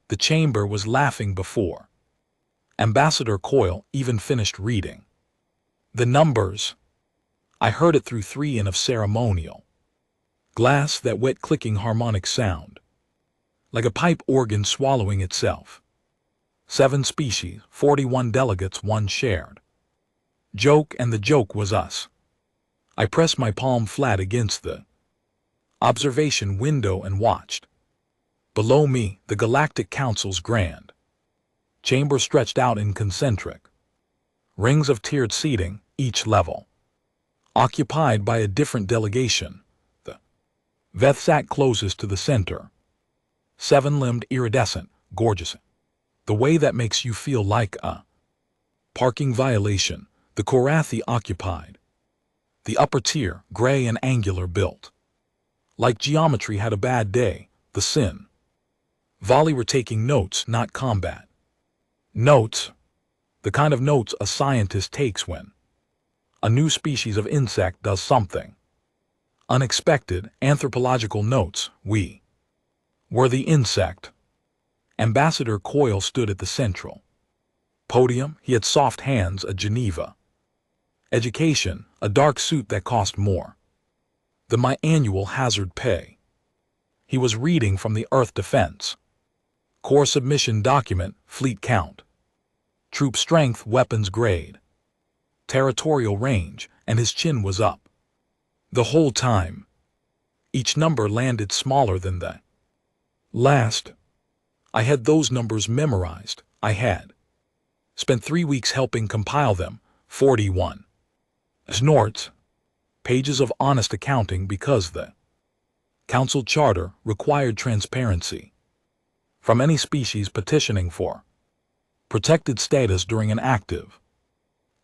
The chamber was laughing before Ambassador Coyle even finished reading. The numbers. I heard it through 3 in of ceremonial glass, that wet clicking harmonic sound, like a pipe organ swallowing itself. 7 species, 41 delegates, 1 shared joke, and the joke was us. I pressed my palm flat against the observation window and watched. Below me, the Galactic Council's grand chamber stretched out in concentric rings of tiered seating, each level occupied by a different delegation. The Veth sat closest to the center, 7-limbed, iridescent, gorgeous, the way that makes you feel like a parking violation. The Korathi occupied the upper tier, gray and angular built, like geometry had a bad day. The Sin Valley were taking notes, not combat notes, the kind of notes a scientist takes when a new species of insect does something unexpected. Anthropological notes. We were the insect. Ambassador Coyle stood at the central podium. He had soft hands, a Geneva education, a dark suit that cost more than my annual hazard pay. He was reading from the Earth Defense Corps submission document, fleet count, troop strength, weapons grade, territorial range, and his chin was up the whole time. Each number landed smaller than the last. I had those numbers memorized. I had spent 3 weeks helping compile them. 41 snorts, pages of honest accounting, because the Council Charter required transparency from any species petitioning for protected status during an active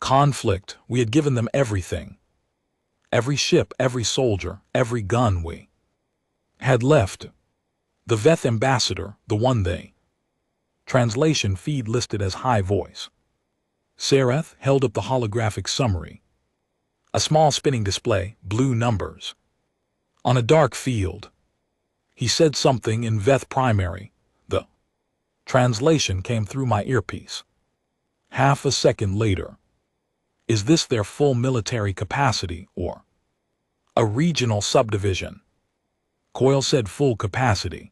conflict. We had given them everything. Every ship, every soldier, every gun we had left. The Veth ambassador, the one they translation feed listed as high voice, Sereth, held up the holographic summary. A small spinning display, blue numbers on a dark field. He said something in Veth primary. The translation came through my earpiece. Half a second later. Is this their full military capacity or a regional subdivision? Coyle said full capacity.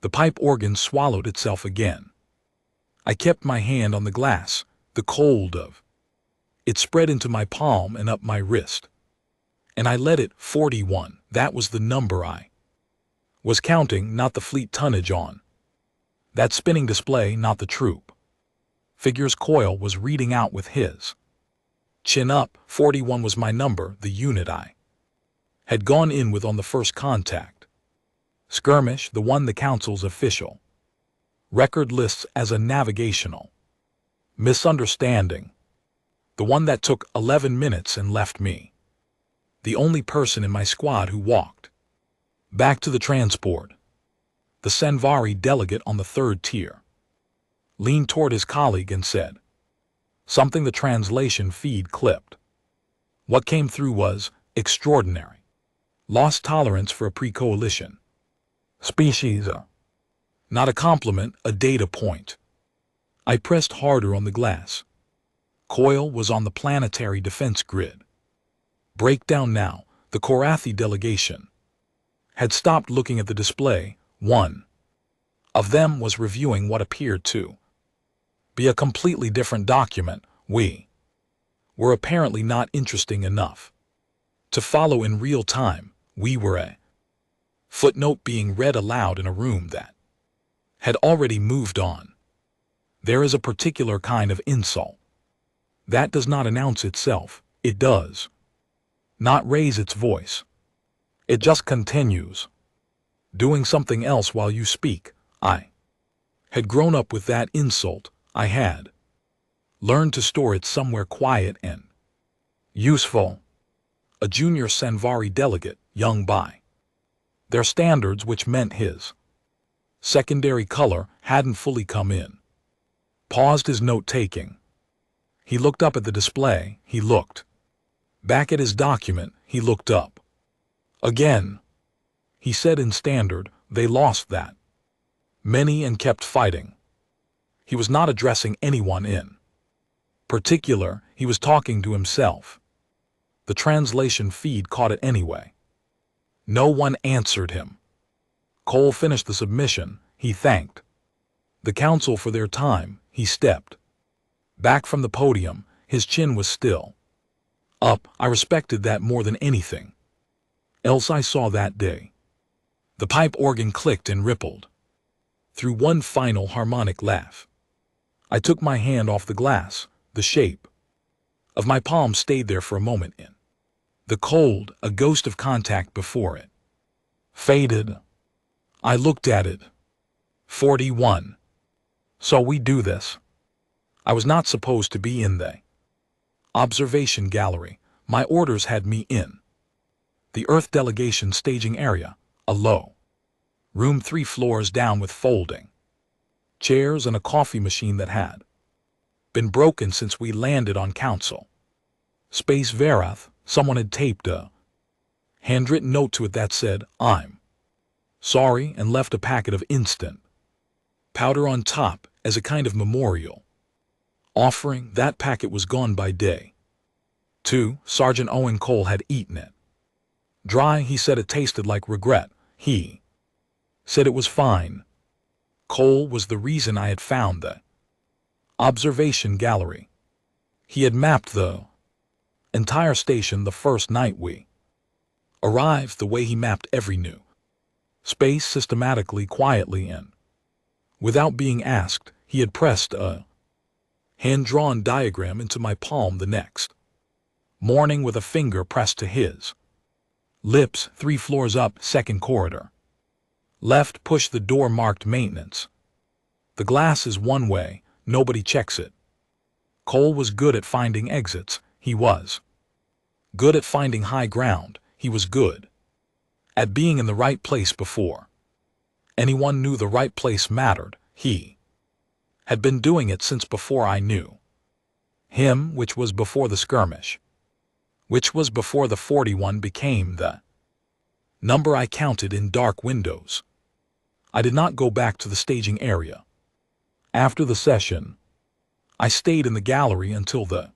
The pipe organ swallowed itself again. I kept my hand on the glass. The cold of it spread into my palm and up my wrist. And I let it. 41. That was the number I was counting, not the fleet tonnage on that spinning display, not the troop figures Coyle was reading out with his chin up. 41 was my number, the unit I had gone in with on the first contact skirmish, the one the Council's official record lists as a navigational misunderstanding, the one that took 11 minutes and left me the only person in my squad who walked back to the transport. The Senvari delegate on the 3rd tier leaned toward his colleague and said something the translation feed clipped. What came through was extraordinary. Lost tolerance for a pre-coalition species. Not a compliment, a data point. I pressed harder on the glass. Coyle was on the planetary defense grid. Breakdown now. The Korathi delegation had stopped looking at the display. One of them was reviewing what appeared to be a completely different document. We were apparently not interesting enough to follow in real time. We were a footnote being read aloud in a room that had already moved on. There is a particular kind of insult that does not announce itself. It does not raise its voice. It just continues doing something else while you speak. I had grown up with that insult. I had learned to store it somewhere quiet and useful. A junior Senvari delegate, young by their standards, which meant his secondary color hadn't fully come in, paused his note-taking. He looked up at the display. He looked back at his document. He looked up again. He said in standard, they lost that Many and kept fighting. He was not addressing anyone in particular, he was talking to himself. The translation feed caught it anyway. No one answered him. Cole finished the submission. He thanked the council for their time. He stepped back from the podium. His chin was still up. I respected that more than anything else I saw that day. The pipe organ clicked and rippled through one final harmonic laugh. I took my hand off the glass. The shape of my palm stayed there for a moment in the cold, a ghost of contact before it faded. I looked at it. 41. So we do this. I was not supposed to be in the observation gallery. My orders had me in the Earth delegation staging area, a low room 3 floors down with folding chairs and a coffee machine that had been broken since we landed on Council Space Verath. Someone had taped a handwritten note to it that said, "I'm sorry," and left a packet of instant powder on top as a kind of memorial offering. That packet was gone by day 2. Sergeant Owen Cole had eaten it dry. He said it tasted like regret. He said it was fine. Cole was the reason I had found the observation gallery. He had mapped the entire station the first night we arrived, the way he mapped every new space systematically, quietly, and without being asked. He had pressed a hand-drawn diagram into my palm the next morning with a finger pressed to his lips. 3 floors up, second corridor. Left, push the door marked maintenance. The glass is one way, nobody checks it. Cole was good at finding exits. He was good at finding high ground. He was good at being in the right place before anyone knew the right place mattered. He had been doing it since before I knew him, which was before the skirmish, which was before the 41 became the number I counted in dark windows. I did not go back to the staging area. After the session, I stayed in the gallery until the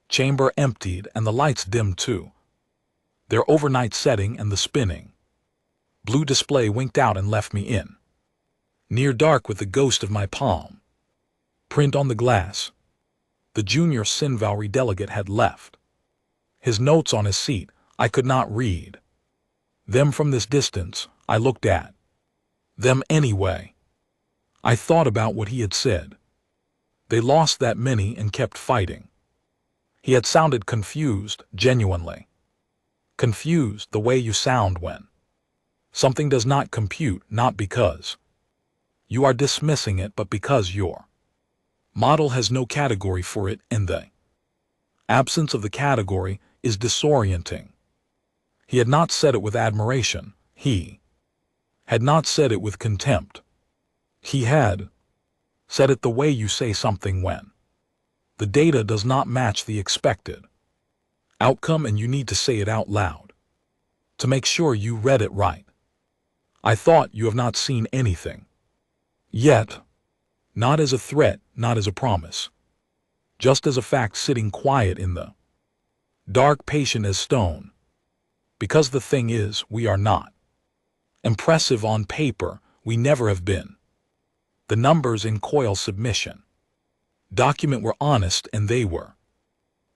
chamber emptied and the lights dimmed to their overnight setting, and the spinning blue display winked out and left me in near dark with the ghost of my palm print on the glass. The junior Sinvalry delegate had left his notes on his seat. I could not read them from this distance. I looked at them anyway. I thought about what he had said. They lost that many and kept fighting. He had sounded confused, genuinely confused, the way you sound when something does not compute, not because you are dismissing it, but because your model has no category for it, and the absence of the category is disorienting. He had not said it with admiration. He had not said it with contempt. He had said it the way you say something when the data does not match the expected outcome, and you need to say it out loud to make sure you read it right. I thought, you have not seen anything yet. Not as a threat, not as a promise. Just as a fact, sitting quiet in the dark, patient as stone. Because the thing is, we are not impressive on paper. We never have been. The numbers in Coil's submission document were honest, and they were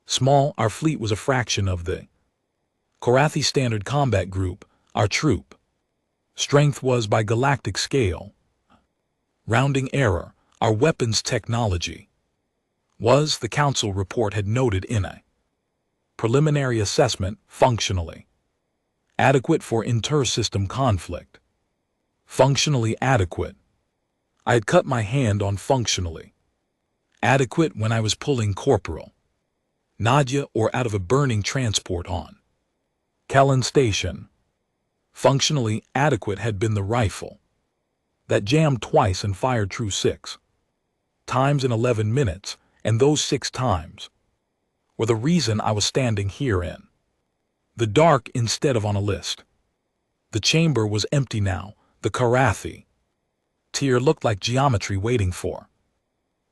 small. Our fleet was a fraction of the Korathi Standard Combat Group. Our troop strength was by galactic scale. Rounding error. Our weapons technology was, the Council report had noted in a preliminary assessment, functionally adequate for inter-system conflict. Functionally adequate. I had cut my hand on functionally adequate when I was pulling Corporal Nadia or out of a burning transport on Kellen Station. Functionally adequate had been the rifle that jammed twice and fired true 6 times in 11 minutes, and those 6 times were the reason I was standing here in the dark instead of on a list. The chamber was empty now. The Korathi Tier looked like geometry waiting for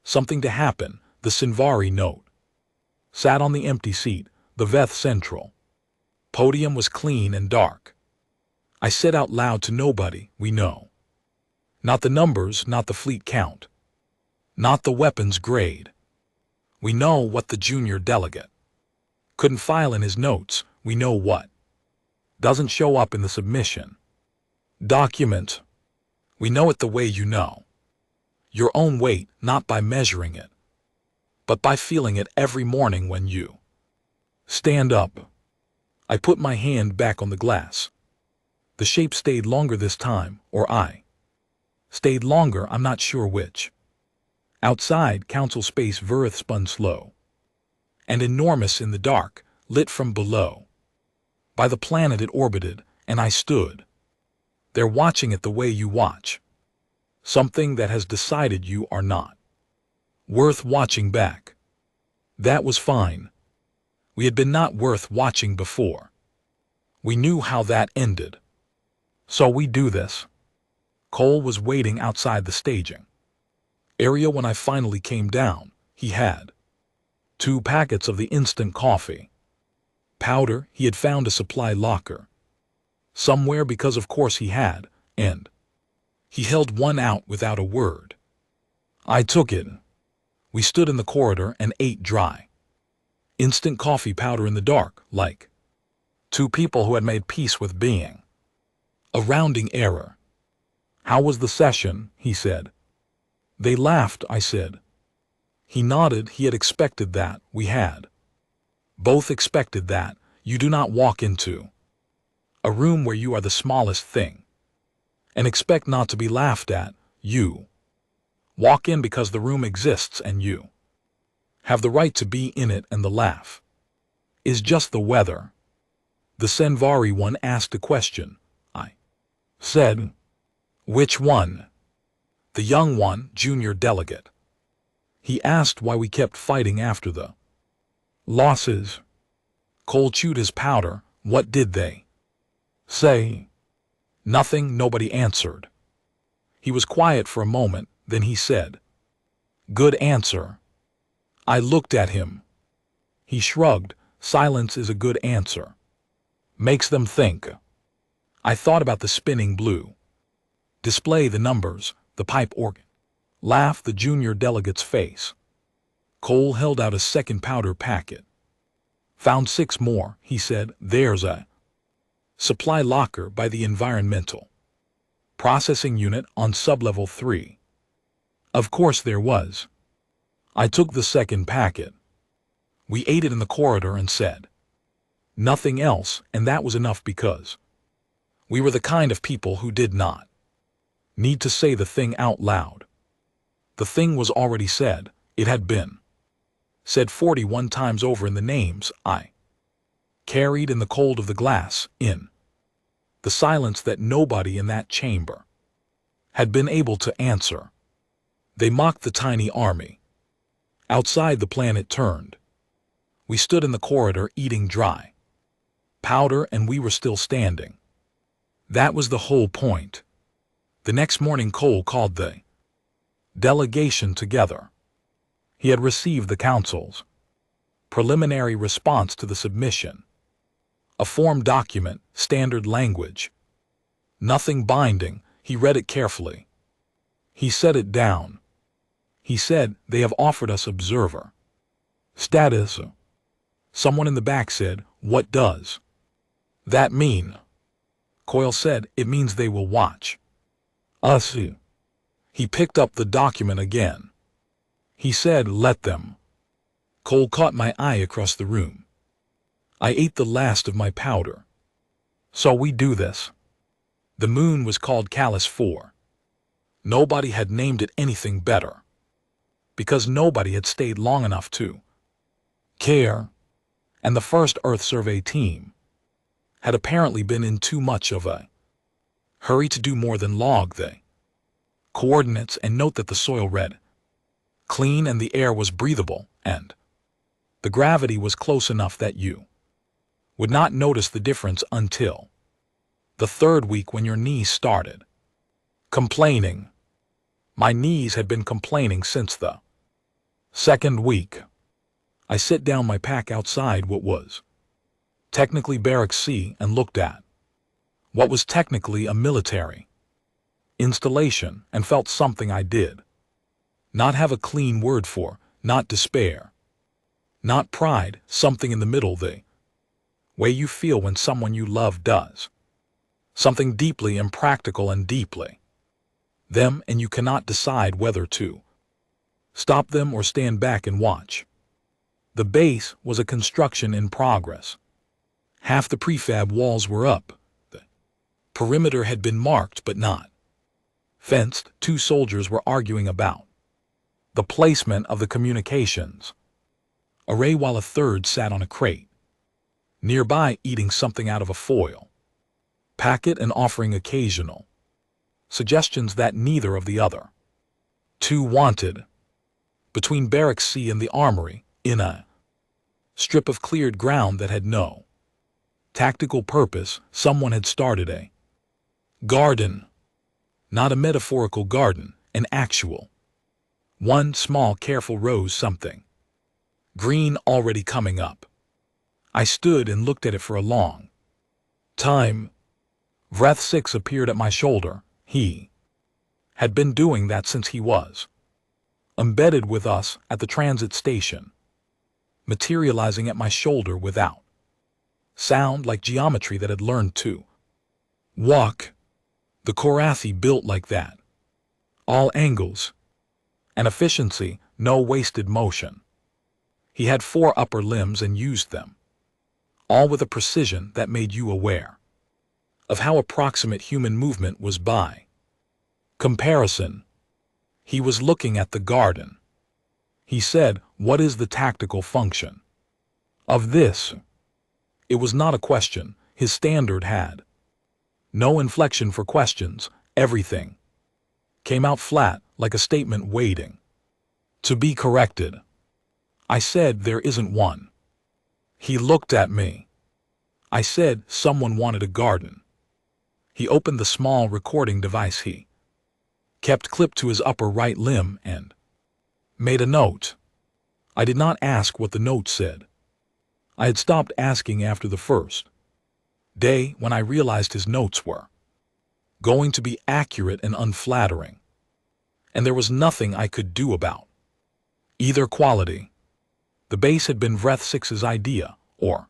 something to happen. The Sinvari note sat on the empty seat, the Veth Central. Podium was clean and dark. I said out loud to nobody we know. Not the numbers, not the fleet count. Not the weapons grade. We know what the junior delegate couldn't file in his notes. We know what doesn't show up in the submission document. We know it the way you know your own weight, not by measuring it, but by feeling it every morning when you stand up. I put my hand back on the glass. The shape stayed longer this time, or I stayed longer, I'm not sure which. Outside, council space Verith spun slow and enormous in the dark, lit from below by the planet it orbited, and I stood there watching it the way you watch something that has decided you are not worth watching back. That was fine. We had been not worth watching before. We knew how that ended. So we do this. Cole was waiting outside the staging area when I finally came down. He had 2 packets of the instant coffee powder. He had found a supply locker somewhere because of course he had, and he held one out without a word. I took it. We stood in the corridor and ate dry instant coffee powder in the dark, like 2 people who had made peace with being a rounding error. How was the session? He said. They laughed, I said. He nodded. He had expected that. We had both expected that. You do not walk into a room where you are the smallest thing and expect not to be laughed at. You walk in because the room exists and you have the right to be in it, and the laugh is just the weather. The Senvari one asked a question. I said, which one? The young one, junior delegate. He asked why we kept fighting after the losses. Cole chewed his powder. What did they say? Nothing. Nobody answered. He was quiet for a moment, then he said, good answer. I looked at him. He shrugged. Silence is a good answer. Makes them think. I thought about the spinning blue display, the numbers, the pipe organ. Laugh, the junior delegate's face. Cole held out a second powder packet. Found 6 more, he said. There's a supply locker by the environmental processing unit on sublevel 3. Of course there was. I took the second packet. We ate it in the corridor and said nothing else, and that was enough because we were the kind of people who did not need to say the thing out loud. The thing was already said. It had been said 41 times over in the names I carried in the cold of the glass, in the silence that nobody in that chamber had been able to answer. They mocked the tiny army. Outside, the planet turned. We stood in the corridor eating dry powder, and we were still standing. That was the whole point. The next morning Cole called the delegation together. He had received the council's preliminary response to the submission. A form document, standard language. Nothing binding. He read it carefully. He set it down. He said, they have offered us observer status. Someone in the back said, what does that mean? Coyle said, it means they will watch us. He picked up the document again. He said, let them. Cole caught my eye across the room. I ate the last of my powder. So we do this. The moon was called Callus 4. Nobody had named it anything better, because nobody had stayed long enough to care, and the first Earth survey team had apparently been in too much of a hurry to do more than log the coordinates and note that the soil read clean and the air was breathable and the gravity was close enough that you would not notice the difference until the 3rd week when your knees started complaining. My knees had been complaining since the second week. I set down my pack outside what was technically Barracks C and looked at what was technically a military installation and felt something I did not have a clean word for, not despair, not pride, something in the middle, the way you feel when someone you love does something deeply impractical and deeply them, and you cannot decide whether to stop them or stand back and watch. The base was a construction in progress. Half the prefab walls were up. The perimeter had been marked but not fenced. 2 soldiers were arguing about the placement of the communications array while a third sat on a crate nearby eating something out of a foil packet and offering occasional suggestions that neither of the other 2 wanted. Between Barracks C and the armory, in a strip of cleared ground that had no tactical purpose, someone had started a garden. Not a metaphorical garden, an actual one. Small, careful rose, something green already coming up. I stood and looked at it for a long time. Vreth 6 appeared at my shoulder. He had been doing that since he was embedded with us at the transit station, materializing at my shoulder without sound, like geometry that had learned to walk. The Korathi built like that. All angles and efficiency, no wasted motion. He had 4 upper limbs and used them all with a precision that made you aware of how approximate human movement was by comparison. He was looking at the garden. He said, "What is the tactical function of this?" It was not a question. His standard had no inflection for questions. Everything came out flat, like a statement waiting to be corrected. I said, "There isn't one." He looked at me. I said, "Someone wanted a garden." He opened the small recording device he kept clipped to his upper right limb and made a note. I did not ask what the note said. I had stopped asking after the first day when I realized his notes were going to be accurate and unflattering, and there was nothing I could do about either quality. The base had been Vreth 6's idea, or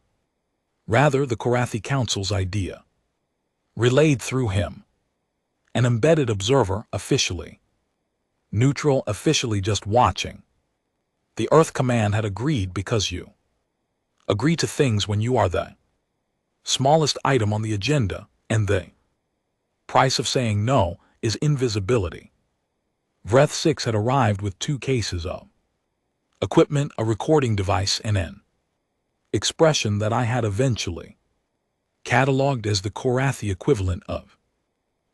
rather the Korathi Council's idea, relayed through him. An embedded observer, officially neutral, officially just watching. The Earth Command had agreed because you agree to things when you are the smallest item on the agenda, and the price of saying no is invisibility. Vreth 6 had arrived with 2 cases of equipment, a recording device, and an expression that I had eventually cataloged as the Korathi equivalent of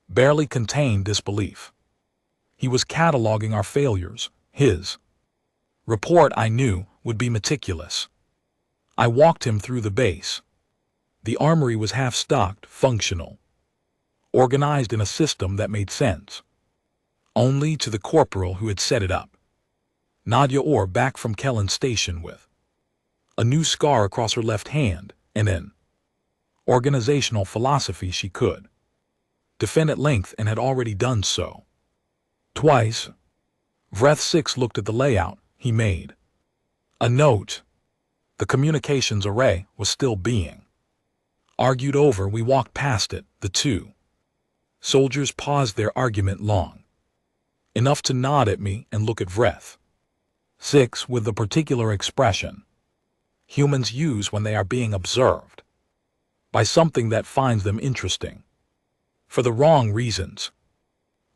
barely contained disbelief. He was cataloging our failures. His report, I knew, would be meticulous. I walked him through the base. The armory was half-stocked, functional, organized in a system that made sense only to the corporal who had set it up. Nadia Orr, back from Kellen Station with a new scar across her left hand and an organizational philosophy she could defend at length and had already done so twice. Vreth 6 looked at the layout. He made a note. The communications array was still being argued over. We walked past it. The 2 soldiers paused their argument long enough to nod at me and look at Vreth 6 with the particular expression humans use when they are being observed by something that finds them interesting for the wrong reasons.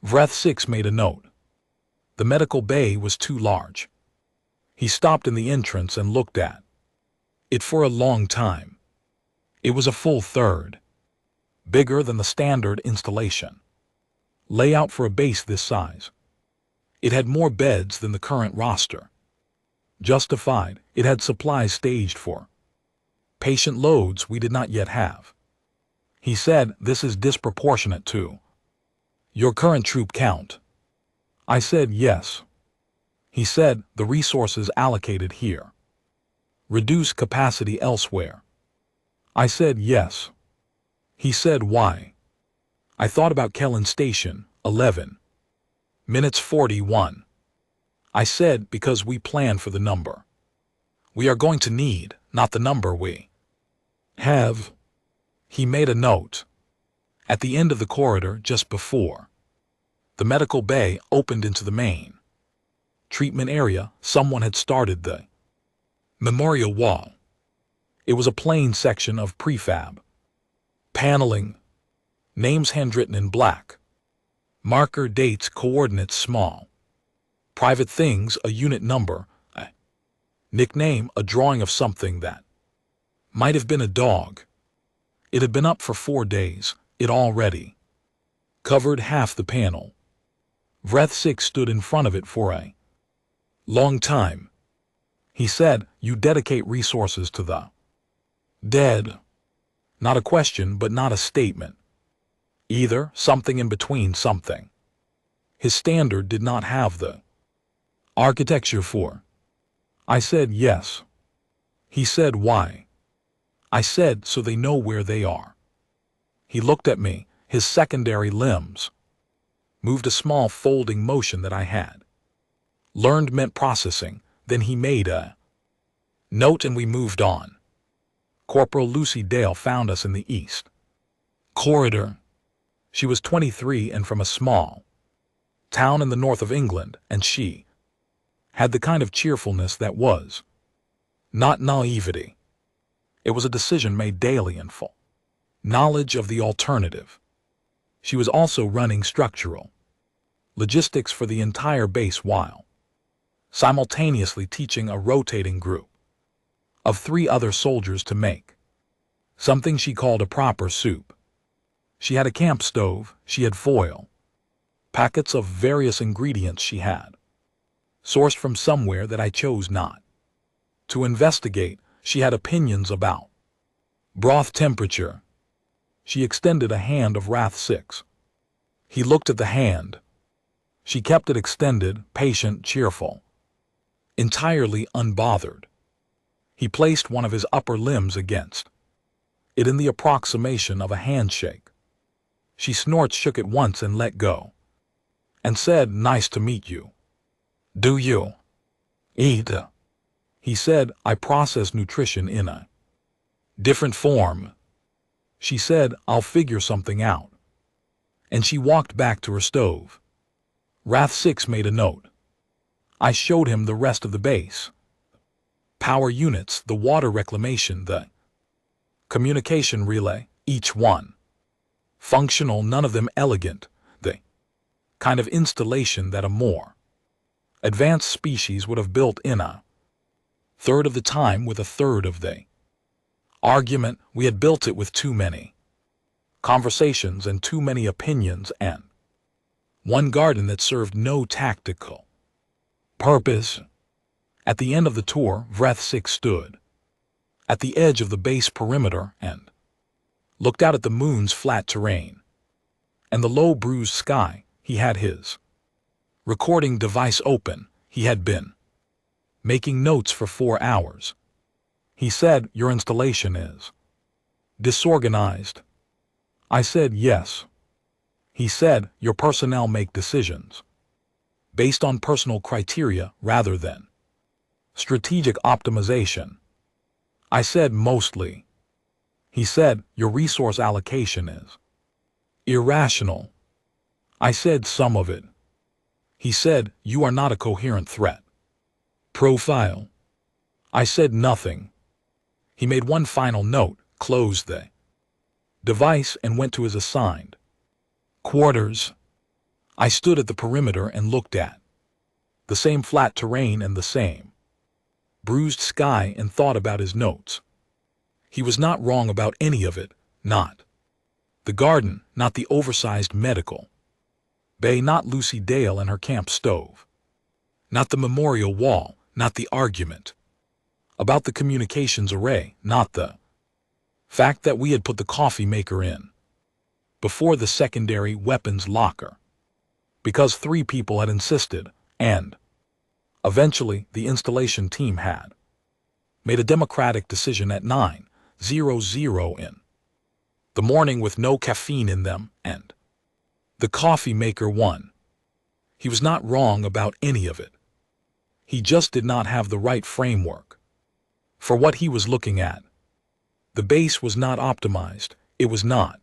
Vreth 6 made a note. The medical bay was too large. He stopped in the entrance and looked at it for a long time. It was a full third bigger than the standard installation layout for a base this size. It had more beds than the current roster justified. It had supplies staged for patient loads we did not yet have. He said, "This is disproportionate to your current troop count." I said yes. He said, the resources allocated here. Reduce capacity elsewhere. I said yes. He said why. I thought about Kellen Station, 11 minutes 41. I said because we plan for the number we are going to need, not the number we have. He made a note. At the end of the corridor just before the medical bay opened into the main treatment area, someone had started the memorial wall. It was a plain section of prefab paneling, names handwritten in black, marker dates, coordinates small, private things, a unit number, a nickname, a drawing of something that might have been a dog. It had been up for 4 days. It already covered half the panel. Vreth 6 stood in front of it for a long time. He said, you dedicate resources to the dead. Not a question, but not a statement. Either, something in between something. His standard did not have the architecture for. I said yes. He said why. I said so they know where they are. He looked at me, his secondary limbs moved a small folding motion that I had learned meant processing. Then he made a note and we moved on. Corporal Lucy Dale found us in the east corridor. She was 23 and from a small town in the north of England, and she had the kind of cheerfulness that was not naivety. It was a decision made daily in full knowledge of the alternative. She was also running structural logistics for the entire base while simultaneously teaching a rotating group of 3 other soldiers to make something she called a proper soup. She had a camp stove, she had foil, packets of various ingredients she had sourced from somewhere that I chose not to investigate. She had opinions about broth temperature. She extended a hand of Wrath 6. He looked at the hand. She kept it extended, patient, cheerful, entirely unbothered. He placed one of his upper limbs against it in the approximation of a handshake. She snorts, shook it once and let go, and said, nice to meet you. Do you eat? He said, I process nutrition in a different form. She said, I'll figure something out. And she walked back to her stove. Wrath 6 made a note. I showed him the rest of the base. Power units, the water reclamation, the communication relay, each one functional, none of them elegant, the kind of installation that a more advanced species would have built in a third of the time with a third of the argument. We had built it with too many conversations and too many opinions and one garden that served no tactical purpose. At the end of the tour, Vreth 6 stood at the edge of the base perimeter and looked out at the moon's flat terrain and the low bruised sky. He had his recording device open. He had been making notes for 4 hours. He said, your installation is disorganized. I said yes. He said, your personnel make decisions based on personal criteria rather than strategic optimization. I said mostly. He said, your resource allocation is irrational. I said some of it. He said, you are not a coherent threat profile. I said nothing. He made one final note, closed the device and went to his assigned quarters. I stood at the perimeter and looked at the same flat terrain and the same bruised sky and thought about his notes. He was not wrong about any of it, not the garden, not the oversized medical bay, not Lucy Dale and her camp stove, not the memorial wall, not the argument about the communications array, not the fact that we had put the coffee maker in before the secondary weapons locker, because 3 people had insisted, and eventually the installation team had made a democratic decision at 9:00 in the morning with no caffeine in them, and the coffee maker won. He was not wrong about any of it. He just did not have the right framework for what he was looking at. The base was not optimized, it was not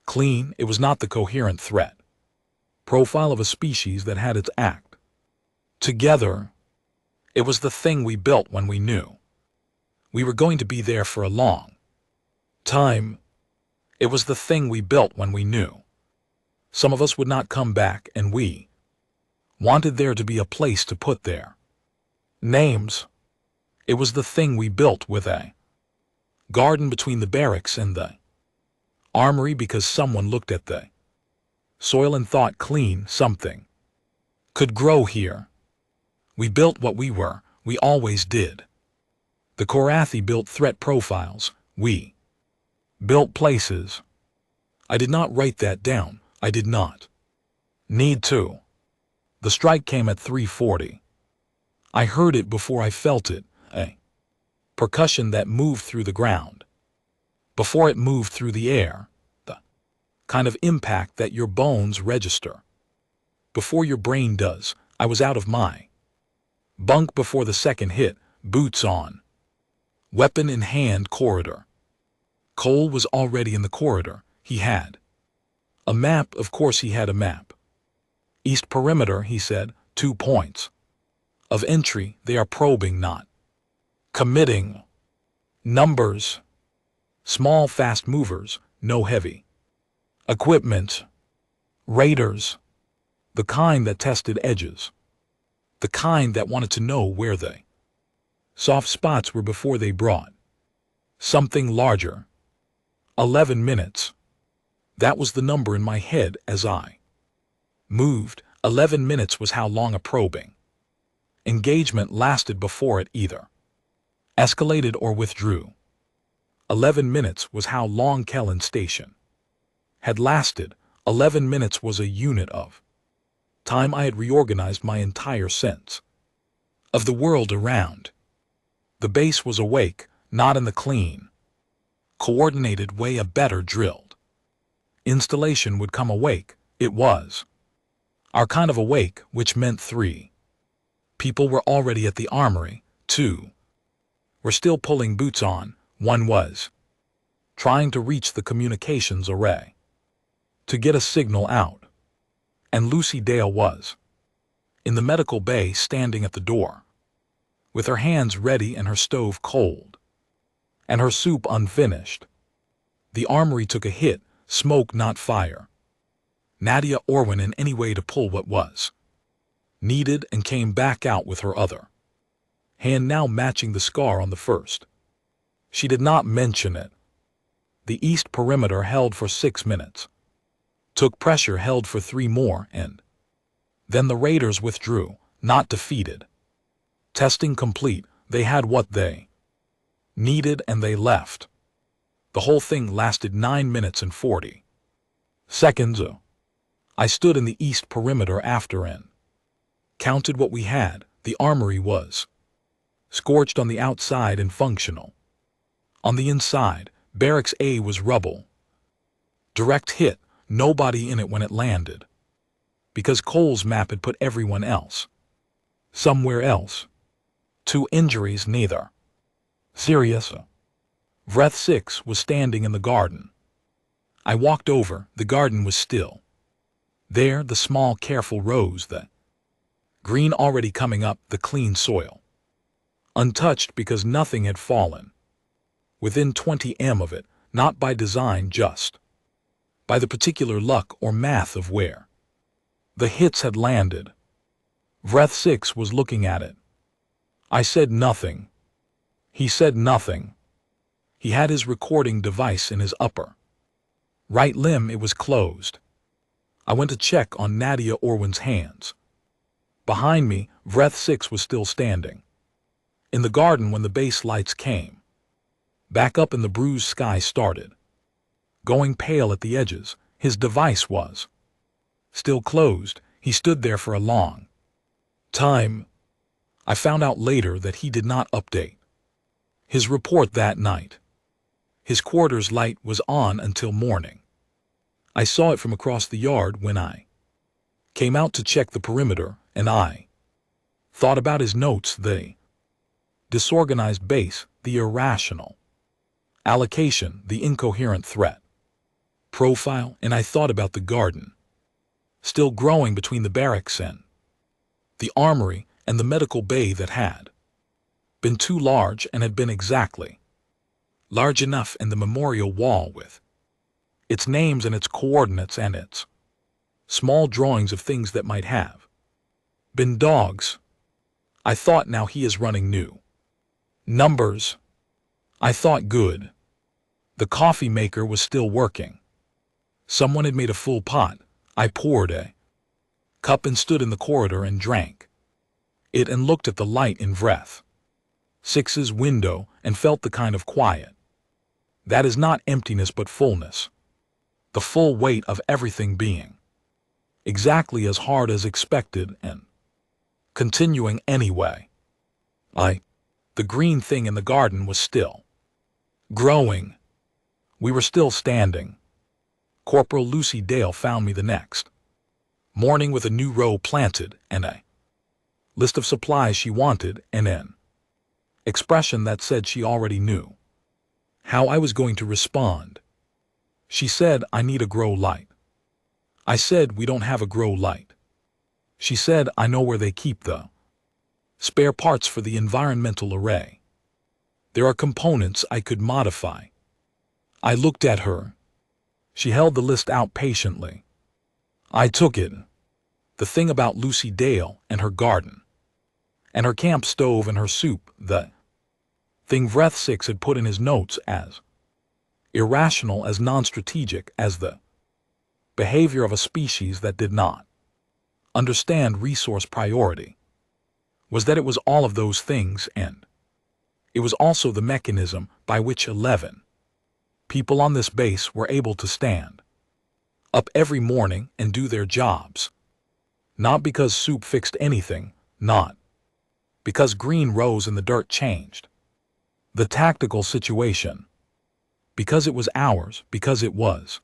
clean, it was not the coherent threat profile of a species that had its act together. It was the thing we built when we knew we were going to be there for a long time. It was the thing we built when we knew some of us would not come back, and we wanted there to be a place to put their names. It was the thing we built with a garden between the barracks and the armory because someone looked at the soil and thought clean something could grow here. We built what we were, we always did. The Korathi built threat profiles, we built places. I did not write that down, I did not need to. The strike came at 3:40. I heard it before I felt it, a percussion that moved through the ground. Before it moved through the air, the kind of impact that your bones register before your brain does. I was out of my bunk before the second hit, boots on, weapon in hand, corridor. Cole was already in the corridor. He had a map, of course he had a map. East perimeter, he said, 2 points of entry. They are probing, not committing. Numbers. Small fast movers, no heavy equipment. Raiders. The kind that tested edges. The kind that wanted to know where the soft spots were before they brought something larger. 11 minutes. That was the number in my head as I moved. 11 minutes was how long a probing engagement lasted before it either escalated or withdrew. 11 minutes was how long Kellen Station had lasted. 11 minutes was a unit of time. I had reorganized my entire sense of the world around. The base was awake, not in the clean, coordinated way a better drilled installation would come awake. It was our kind of awake, which meant 3 people were already at the armory, 2 were still pulling boots on, 1 was trying to reach the communications array to get a signal out, and Lucy Dale was in the medical bay standing at the door with her hands ready and her stove cold and her soup unfinished. The armory took a hit, smoke not fire. Nadia Orwin in any way to pull what was needed and came back out with her other hand now matching the scar on the first. She did not mention it. The east perimeter held for 6 minutes. Took pressure, held for 3 more, and then the raiders withdrew, not defeated. Testing complete, they had what they needed and they left. The whole thing lasted 9 minutes and 40 seconds. I stood in the east perimeter after and counted what we had. The armory was scorched on the outside and functional on the inside. Barracks A was rubble. Direct hit, nobody in it when it landed, because Cole's map had put everyone else somewhere else. 2 injuries, neither serious. Vreth 6 was standing in the garden. I walked over, the garden was still there, the small careful rows, the green already coming up, the clean soil untouched because nothing had fallen within 20 m of it, not by design, just by the particular luck or math of where the hits had landed. Vreth 6 was looking at it. I said nothing. He said nothing. He had his recording device in his upper right limb. It was closed. I went to check on Nadia Orwin's hands. Behind me, Vreth 6 was still standing in the garden when the base lights came back up and the bruised sky started going pale at the edges. His device was still closed. He stood there for a long time. I found out later that he did not update his report that night. His quarters light was on until morning. I saw it from across the yard when I came out to check the perimeter, and I thought about his notes, the disorganized base, the irrational allocation, the incoherent threat profile, and I thought about the garden, still growing between the barracks and the armory and the medical bay that had been too large and had been exactly large enough, and the memorial wall with its names and its coordinates and its small drawings of things that might have been dogs. I thought, now he is running new numbers. I thought, good. The coffee maker was still working. Someone had made a full pot. I poured a cup and stood in the corridor and drank it and looked at the light in Vreth Six's window and felt the kind of quiet that is not emptiness but fullness, the full weight of everything being exactly as hard as expected and continuing anyway. The green thing in the garden was still growing. We were still standing. Corporal Lucy Dale found me the next morning with a new row planted and a list of supplies she wanted and an expression that said she already knew how I was going to respond. She said, I need a grow light. I said, we don't have a grow light. She said, I know where they keep the spare parts for the environmental array. There are components I could modify. I looked at her. She held the list out patiently. I took it. The thing about Lucy Dale and her garden, and her camp stove and her soup, the thing Vreth Six had put in his notes as irrational, as non-strategic as the behavior of a species that did not understand resource priority, was that it was all of those things, and it was also the mechanism by which 11 people on this base were able to stand up every morning and do their jobs. Not because soup fixed anything, not because green rose and the dirt changed the tactical situation, because it was ours, because it was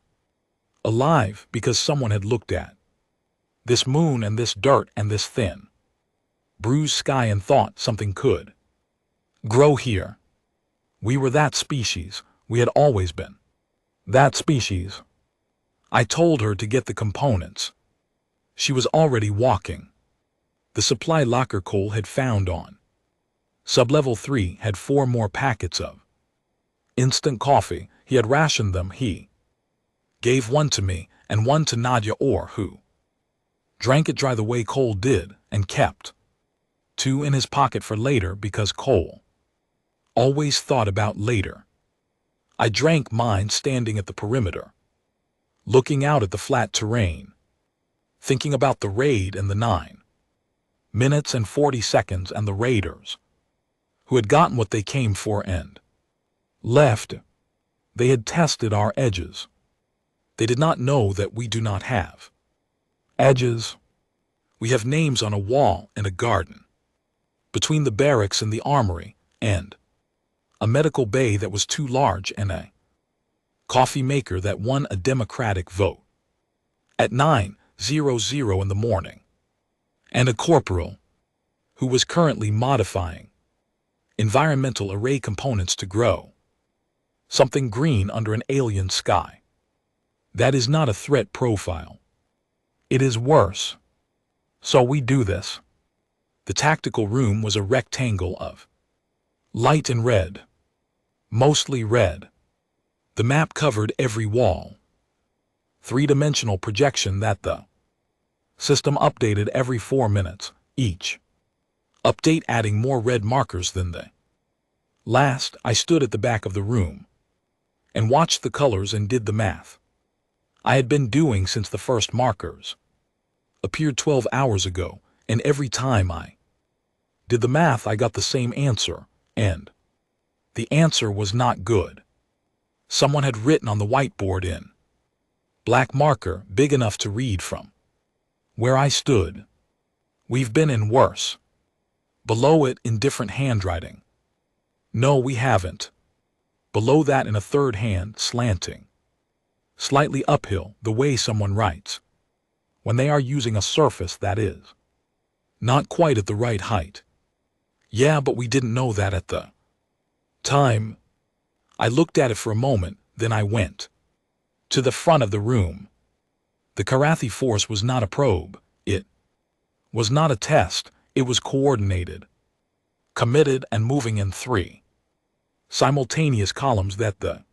alive, because someone had looked at this moon and this dirt and this thin, bruised sky and thought something could grow here. We were that species. We had always been that species. I told her to get the components. She was already walking. The supply locker Cole had found on Sublevel 3 had 4 more packets of instant coffee. He had rationed them. He gave one to me and one to Nadia, or who drank it dry the way Cole did, and kept 2 in his pocket for later, because Cole always thought about later. I drank mine standing at the perimeter, looking out at the flat terrain, thinking about the raid and the 9 minutes and 40 seconds and the raiders who had gotten what they came for and left. They had tested our edges. They did not know that we do not have edges. We have names on a wall and a garden, between the barracks and the armory, and a medical bay that was too large, and a coffee maker that won a Democratic vote at 9:00 in the morning, and a corporal who was currently modifying environmental array components to grow something green under an alien sky. That is not a threat profile. It is worse. So we do this. The tactical room was a rectangle of light and red, mostly red. The map covered every wall. 3-dimensional projection that the system updated every 4 minutes, each update adding more red markers than the last. I stood at the back of the room and watched the colors and did the math I had been doing since the first markers appeared 12 hours ago, and every time I did the math I got the same answer, and the answer was not good. Someone had written on the whiteboard in black marker big enough to read from Where I stood. We've been in worse. Below it in different handwriting. No, we haven't. Below that in a third hand, slanting. Slightly uphill, the way someone writes. When they are using a surface, that is. Not quite at the right height. Yeah, but we didn't know that at the time. I looked at it for a moment, then I went to the front of the room. The Karathi force was not a probe. It was not a test. It was coordinated, committed, and moving in 3 simultaneous columns that the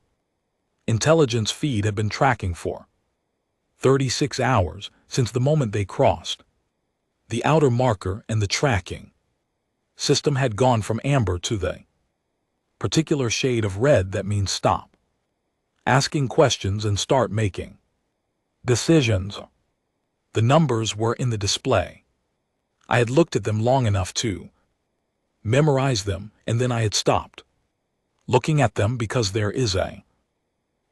intelligence feed had been tracking for 36 hours since the moment they crossed. The outer marker and the tracking system had gone from amber to the particular shade of red that means stop asking questions and start making decisions. The numbers were in the display. I had looked at them long enough to memorize them, and then I had stopped looking at them because there is a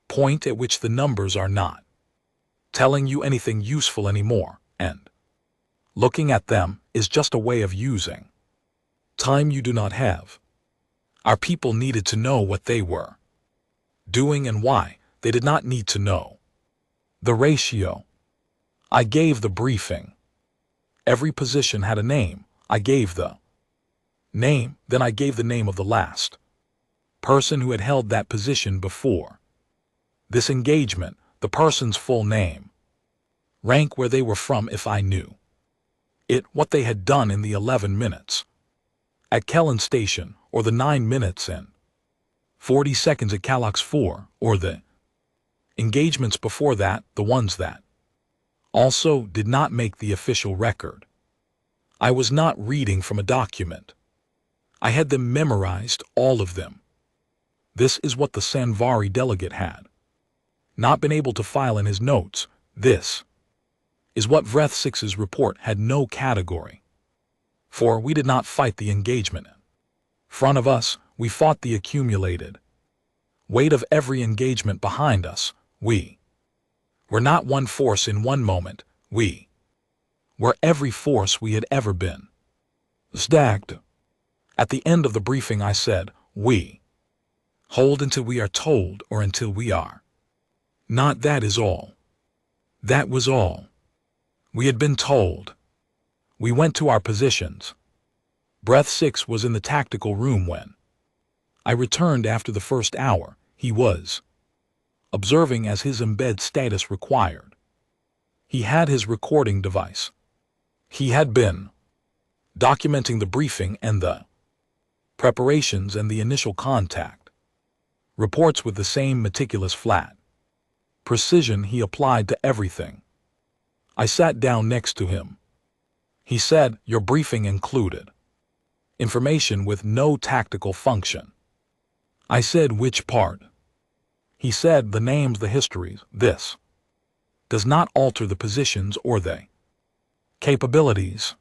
point at which the numbers are not telling you anything useful anymore, and looking at them is just a way of using time you do not have. Our people needed to know what they were doing and why. They did not need to know the ratio. I gave the briefing. Every position had a name. I gave the name, then I gave the name of the last person who had held that position before this engagement, the person's full name, rank, where they were from if I knew it, what they had done in the 11 minutes at Kellen Station, or the 9 minutes and 40 seconds at Calox 4, or the engagements before that, the ones that also did not make the official record. I was not reading from a document. I had them memorized, all of them. This is what the Sanvari delegate had not been able to file in his notes. This is what Vreth 6's report had no category. For we did not fight the engagement in front of us, we fought the accumulated weight of every engagement behind us. We were not one force in one moment, we were every force we had ever been. Stacked. At the end of the briefing I said, we hold until we are told, or until we are not. That is all. That was all. We had been told. We went to our positions. Breath 6 was in the tactical room when I returned after the first hour. He was observing as his embed status required. He had his recording device. He had been documenting the briefing and the preparations and the initial contact reports with the same meticulous flat precision he applied to everything. I sat down next to him. He said, "Your briefing included information with no tactical function." I said, "Which part?" He said, "The names, the histories. This does not alter the positions or the capabilities."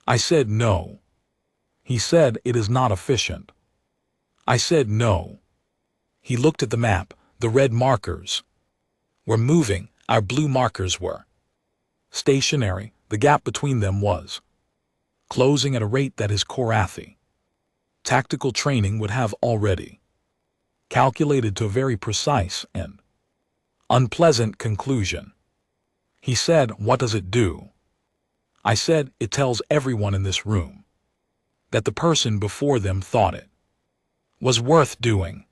I said, "No." He said, "It is not efficient." I said, "No." He looked at the map. The red markers were moving. Our blue markers were stationary. The gap between them was closing at a rate that his Korathi tactical training would have already calculated to a very precise and unpleasant conclusion. He said, "What does it do?" I said, "It tells everyone in this room that the person before them thought it was worth doing.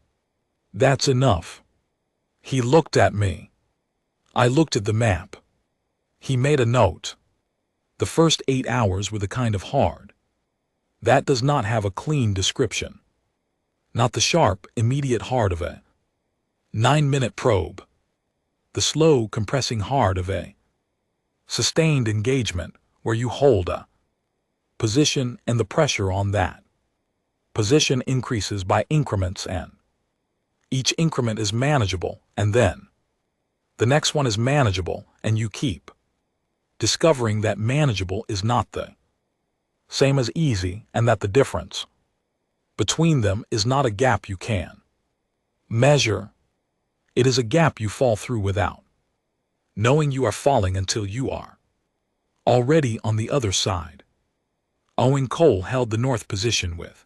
That's enough." He looked at me. I looked at the map. He made a note. The first 8 hours were the kind of hard that does not have a clean description. Not the sharp, immediate hard of a 9-minute probe. The slow, compressing hard of a sustained engagement where you hold a position and the pressure on that position increases by increments, and each increment is manageable, and then the next one is manageable, and you keep discovering that manageable is not the same as easy, and that the difference between them is not a gap you can measure. It is a gap you fall through without knowing you are falling until you are already on the other side. Owen Cole held the north position with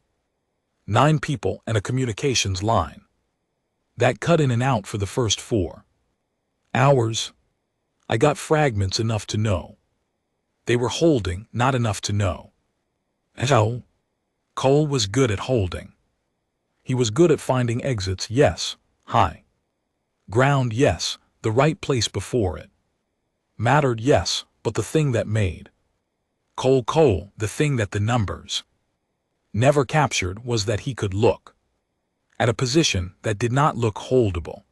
9 people and a communications line that cut in and out for the first 4 hours. I got fragments enough to know they were holding, not enough to know. So, Cole was good at holding. He was good at finding exits, yes, high ground, yes, the right place before it mattered, yes, but the thing that made Cole, the thing that the numbers never captured, was that he could look at a position that did not look holdable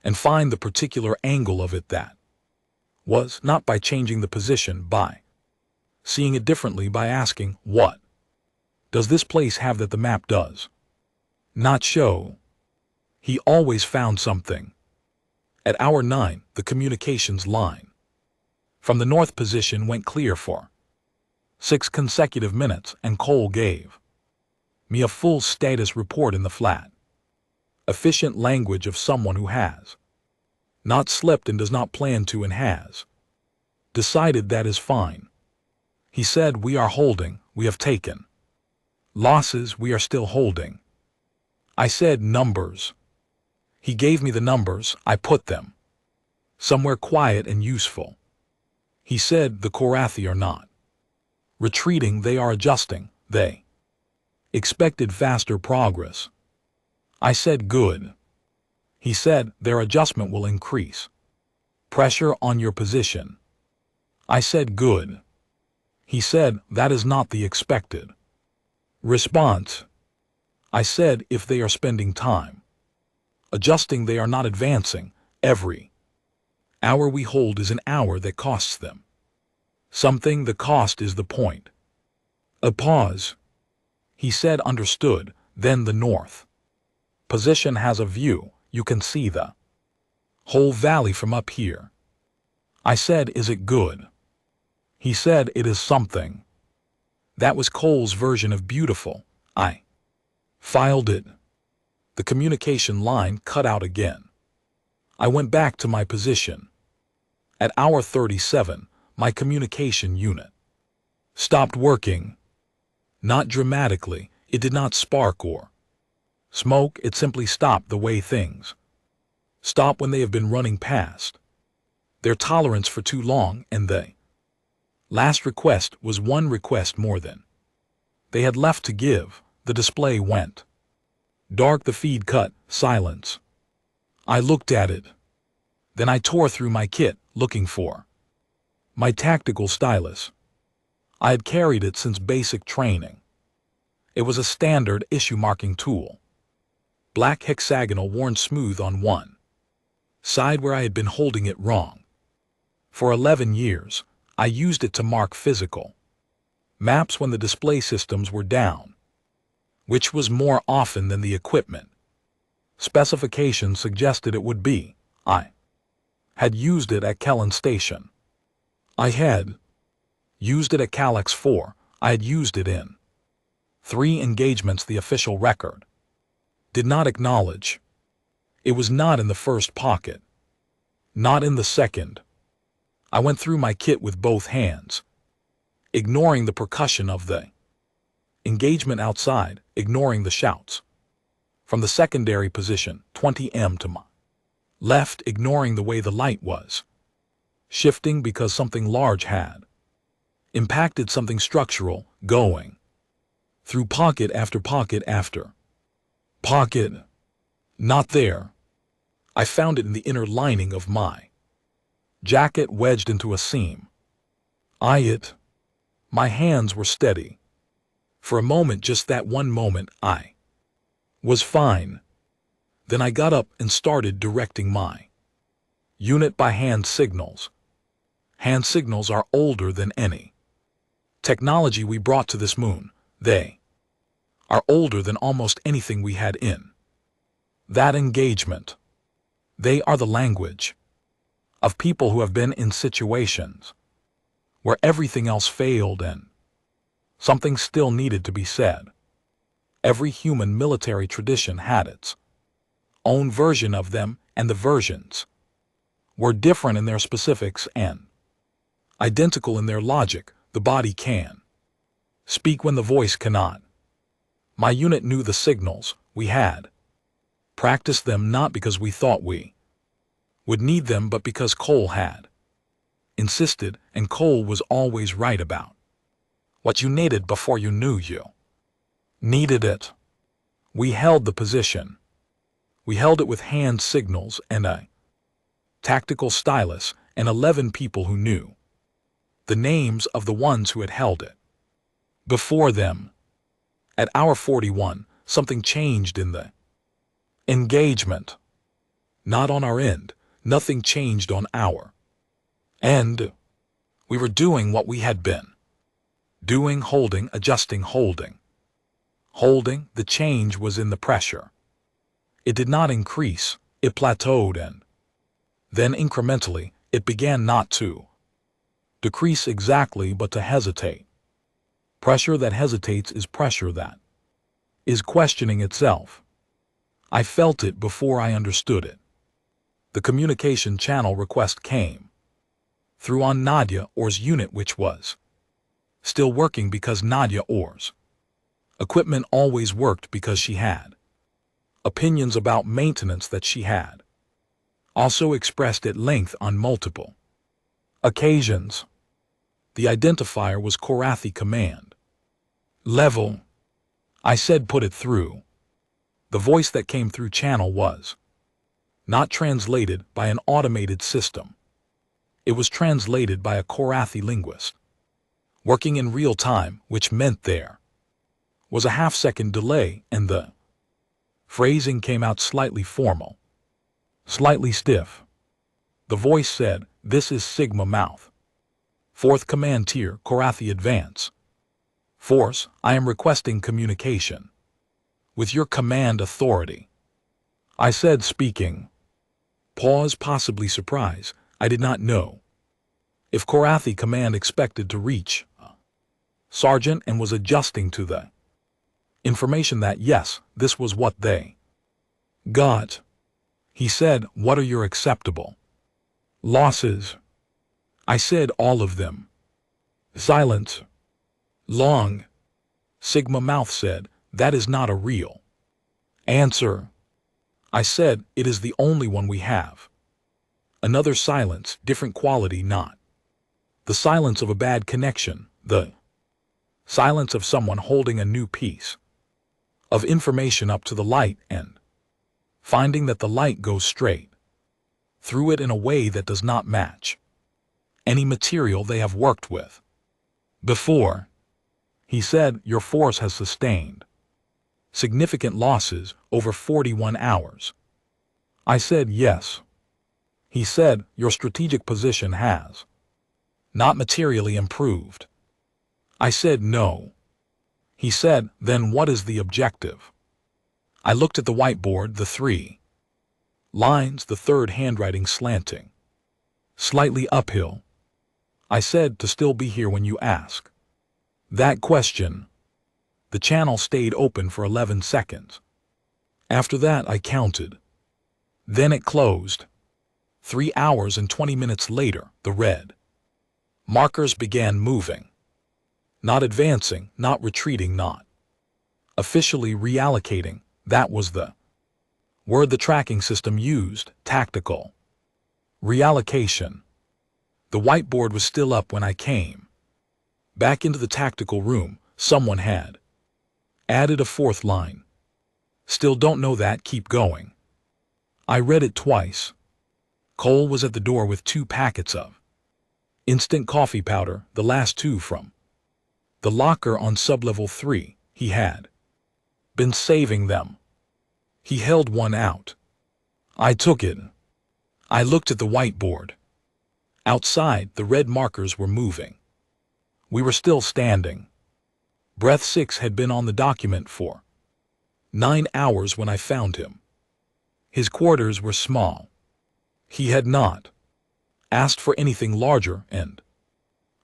and find the particular angle of it that was not by changing the position, by seeing it differently, by asking, what does this place have that the map does not show? He always found something. At hour 9, the communications line from the north position went clear for 6 consecutive minutes, and Cole gave me a full status report in the flat, efficient language of someone who has not slipped and does not plan to and has decided that is fine. He said, we are holding, we have taken losses, we are still holding. I said, numbers. He gave me the numbers, I put them somewhere quiet and useful. He said, the Korathi are not retreating, they are adjusting, they expected faster progress. I said, good. He said, their adjustment will increase pressure on your position. I said, good. He said, that is not the expected response. I said, if they are spending time adjusting, they are not advancing. Every hour we hold is an hour that costs them something. The cost is the point. A pause. He said, understood. Then the north position has a view. You can see the whole valley from up here. I said, is it good? He said, it is something. That was Cole's version of beautiful. I filed it. The communication line cut out again. I went back to my position. At hour 37, my communication unit stopped working. Not dramatically, it did not spark or smoke, it simply stopped the way things stop when they have been running past their tolerance for too long, and the last request was one request more than they had left to give. The display went dark, the feed cut, silence. I looked at it. Then I tore through my kit, looking for my tactical stylus. I had carried it since basic training. It was a standard issue marking tool. Black hexagonal, worn smooth on one side where I had been holding it wrong. For 11 years, I used it to mark physical maps when the display systems were down, which was more often than the equipment specifications suggested it would be. I had used it at Kellen Station. I had used it at Calyx 4. I had used it in 3 engagements the official record did not acknowledge. It was not in the first pocket, not in the second. I went through my kit with both hands, ignoring the percussion of the engagement outside, ignoring the shouts from the secondary position, 20 m to my left, ignoring the way the light was shifting because something large had impacted something structural, going through pocket after pocket after pocket. Not there. I found it in the inner lining of my jacket, wedged into a seam. My hands were steady. For a moment, just that one moment, I was fine. Then I got up and started directing my unit by hand signals. Hand signals are older than any technology we brought to this moon. They are older than almost anything we had in that engagement. They are the language of people who have been in situations where everything else failed and something still needed to be said. Every human military tradition had its own version of them, and the versions were different in their specifics and Identical in their logic, the body can speak when the voice cannot. My unit knew the signals. We had practiced them not because we thought we would need them, but because Cole had insisted, and Cole was always right about what you needed before you knew you needed it. We held the position. We held it with hand signals and a tactical stylus and 11 people who knew the names of the ones who had held it before them. At hour 41, something changed in the engagement. Not on our end. Nothing changed on our end. We were doing what we had been doing, holding, adjusting, holding. Holding, the change was in the pressure. It did not increase, it plateaued, and then incrementally, it began not to decrease exactly but to hesitate. Pressure that hesitates is pressure that is questioning itself. I felt it before I understood it. The communication channel request came through on Nadia Orr's unit, which was still working because Nadia Orr's equipment always worked because she had opinions about maintenance that she had also expressed at length on multiple occasions. The identifier was Korathi Command Level. I said put it through. The voice that came through channel was not translated by an automated system. It was translated by a Korathi linguist, working in real time, which meant there was a half-second delay, and the phrasing came out slightly formal, slightly stiff. The voice said, "This is Sigma Mouth. 4th Command Tier, Korathi Advance Force, I am requesting communication with your command authority." I said, speaking. Pause, possibly surprise. I did not know if Korathi Command expected to reach Sergeant and was adjusting to the information that yes, this was what they got. He said, "What are your acceptable losses?" I said, "All of them." Silence. Long. Sigma Mouth said, "That is not a real answer." I said, "It is the only one we have." Another silence, different quality, not the silence of a bad connection, the silence of someone holding a new piece of information up to the light and finding that the light goes straight through it in a way that does not match any material they have worked with before. He said, "Your force has sustained significant losses over 41 hours. I said, "Yes." He said, "Your strategic position has not materially improved." I said, "No." He said, "Then what is the objective?" I looked at the whiteboard, the 3 lines, the third handwriting slanting slightly uphill. I said, "To still be here when you ask that question." The channel stayed open for 11 seconds. After that, I counted. Then it closed. 3 hours and 20 minutes later, the red markers began moving. Not advancing, not retreating, not officially reallocating. That was the word the tracking system used, tactical reallocation. The whiteboard was still up when I came back into the tactical room. Someone had added a 4th line. "Still don't know that, keep going." I read it twice. Cole was at the door with 2 packets of instant coffee powder, the last 2 from the locker on sublevel 3. He had been saving them. He held one out. I took it. I looked at the whiteboard. Outside, the red markers were moving. We were still standing. Breath 6 had been on the document for 9 hours when I found him. His quarters were small. He had not asked for anything larger, and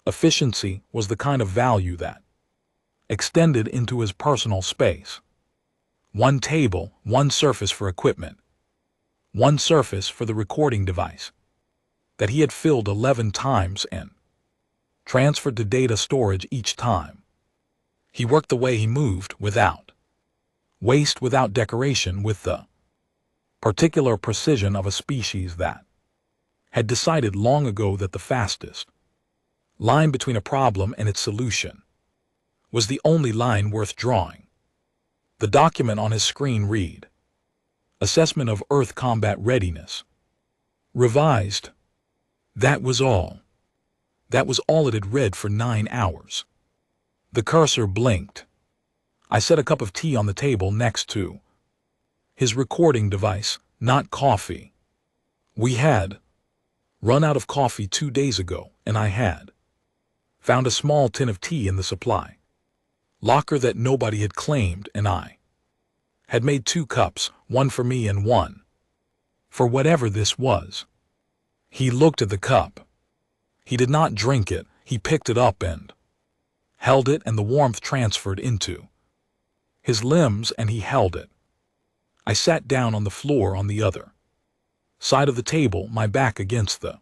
efficiency was the kind of value that extended into his personal space. 1 table, 1 surface for equipment, 1 surface for the recording device that he had filled 11 times, and transferred to data storage each time. He worked the way he moved without waste, without decoration, with the particular precision of a species that had decided long ago that the fastest line between a problem and its solution was the only line worth drawing. The document on his screen read, Assessment of Earth Combat Readiness. Revised. That was all. That was all it had read for 9 hours. The cursor blinked. I set a cup of tea on the table next to his recording device, not coffee. We had run out of coffee 2 days ago, and I had found a small tin of tea in the supply locker that nobody had claimed, and I had made 2 cups, one for me and one for whatever this was. He looked at the cup. He did not drink it. He picked it up and held it, and the warmth transferred into his limbs, and he held it. I sat down on the floor on the other side of the table, my back against the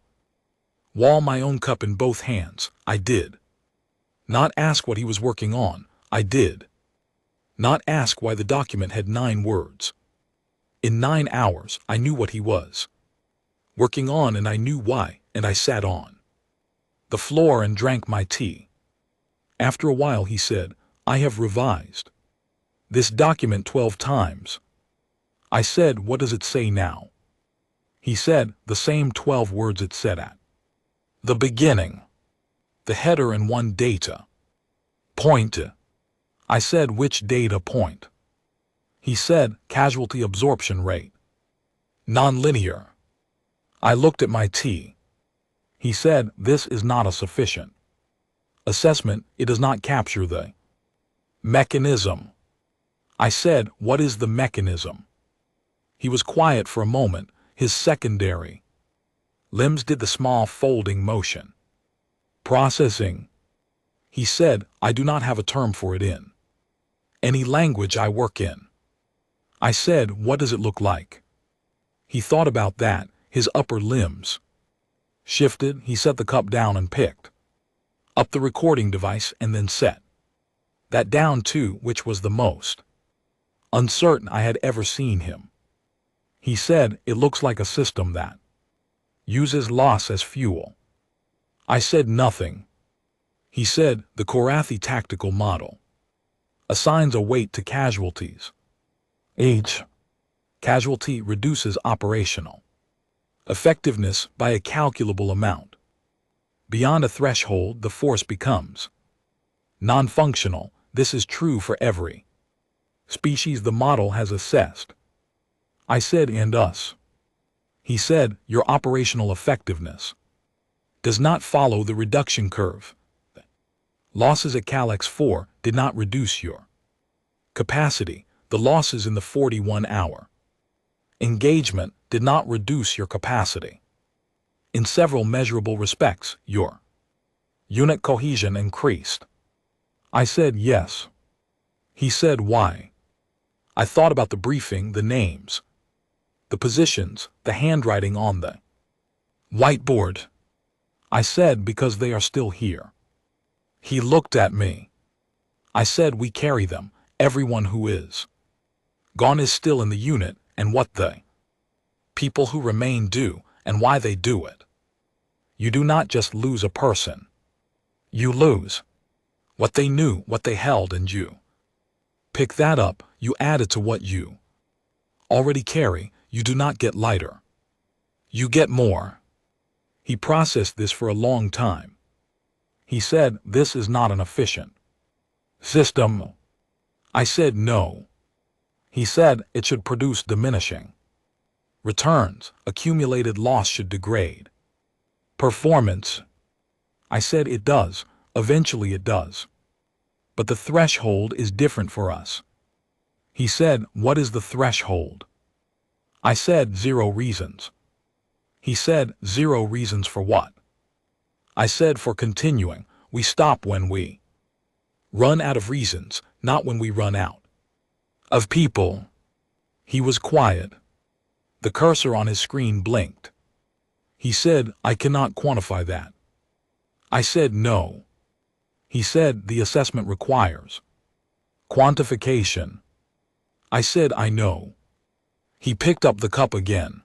wall, my own cup in both hands. I did not ask what he was working on. I did not ask why the document had 9 words. In 9 hours, I knew what he was working on, and I knew why, and I sat on the floor and drank my tea. After a while he said, I have revised this document 12 times. I said, what does it say now? He said, the same 12 words it said at the beginning. The header and one data point. I said, which data point? He said, casualty absorption rate. Nonlinear. I looked at my tea. He said, this is not a sufficient assessment. It does not capture the mechanism. I said, what is the mechanism? He was quiet for a moment. His secondary limbs did the small folding motion. Processing. He said, I do not have a term for it in any language I work in. I said, what does it look like? He thought about that. His upper limbs shifted. He set the cup down and picked up the recording device, and then set that down too, which was the most uncertain I had ever seen him. He said, it looks like a system that uses loss as fuel. I said nothing. He said, the Korathi tactical model assigns a weight to casualties. H. Casualty reduces operational effectiveness by a calculable amount. Beyond a threshold, the force becomes non-functional. This is true for every species the model has assessed. I said, and us? He said, your operational effectiveness does not follow the reduction curve. Losses at Calyx 4 did not reduce your capacity. The losses in the 41-hour engagement did not reduce your capacity. In several measurable respects, your unit cohesion increased. I said, yes. He said, why? I thought about the briefing, the names, the positions, the handwriting on the whiteboard. I said, because they are still here. He looked at me. I said, we carry them. Everyone who is gone is still in the unit, and what the people who remain do, and why they do it. You do not just lose a person. You lose what they knew, what they held, and you pick that up. You add it to what you already carry. You do not get lighter. You get more. He processed this for a long time. He said, this is not an efficient system. I said, no. He said, it should produce diminishing returns. Accumulated loss should degrade performance. I said, it does. Eventually it does. But the threshold is different for us. He said, what is the threshold? I said, 0 reasons. He said, 0 reasons for what? I said, for continuing. We stop when we run out of reasons, not when we run out of people. He was quiet. The cursor on his screen blinked. He said, I cannot quantify that. I said no. He said the assessment requires quantification. I said I know. He picked up the cup again.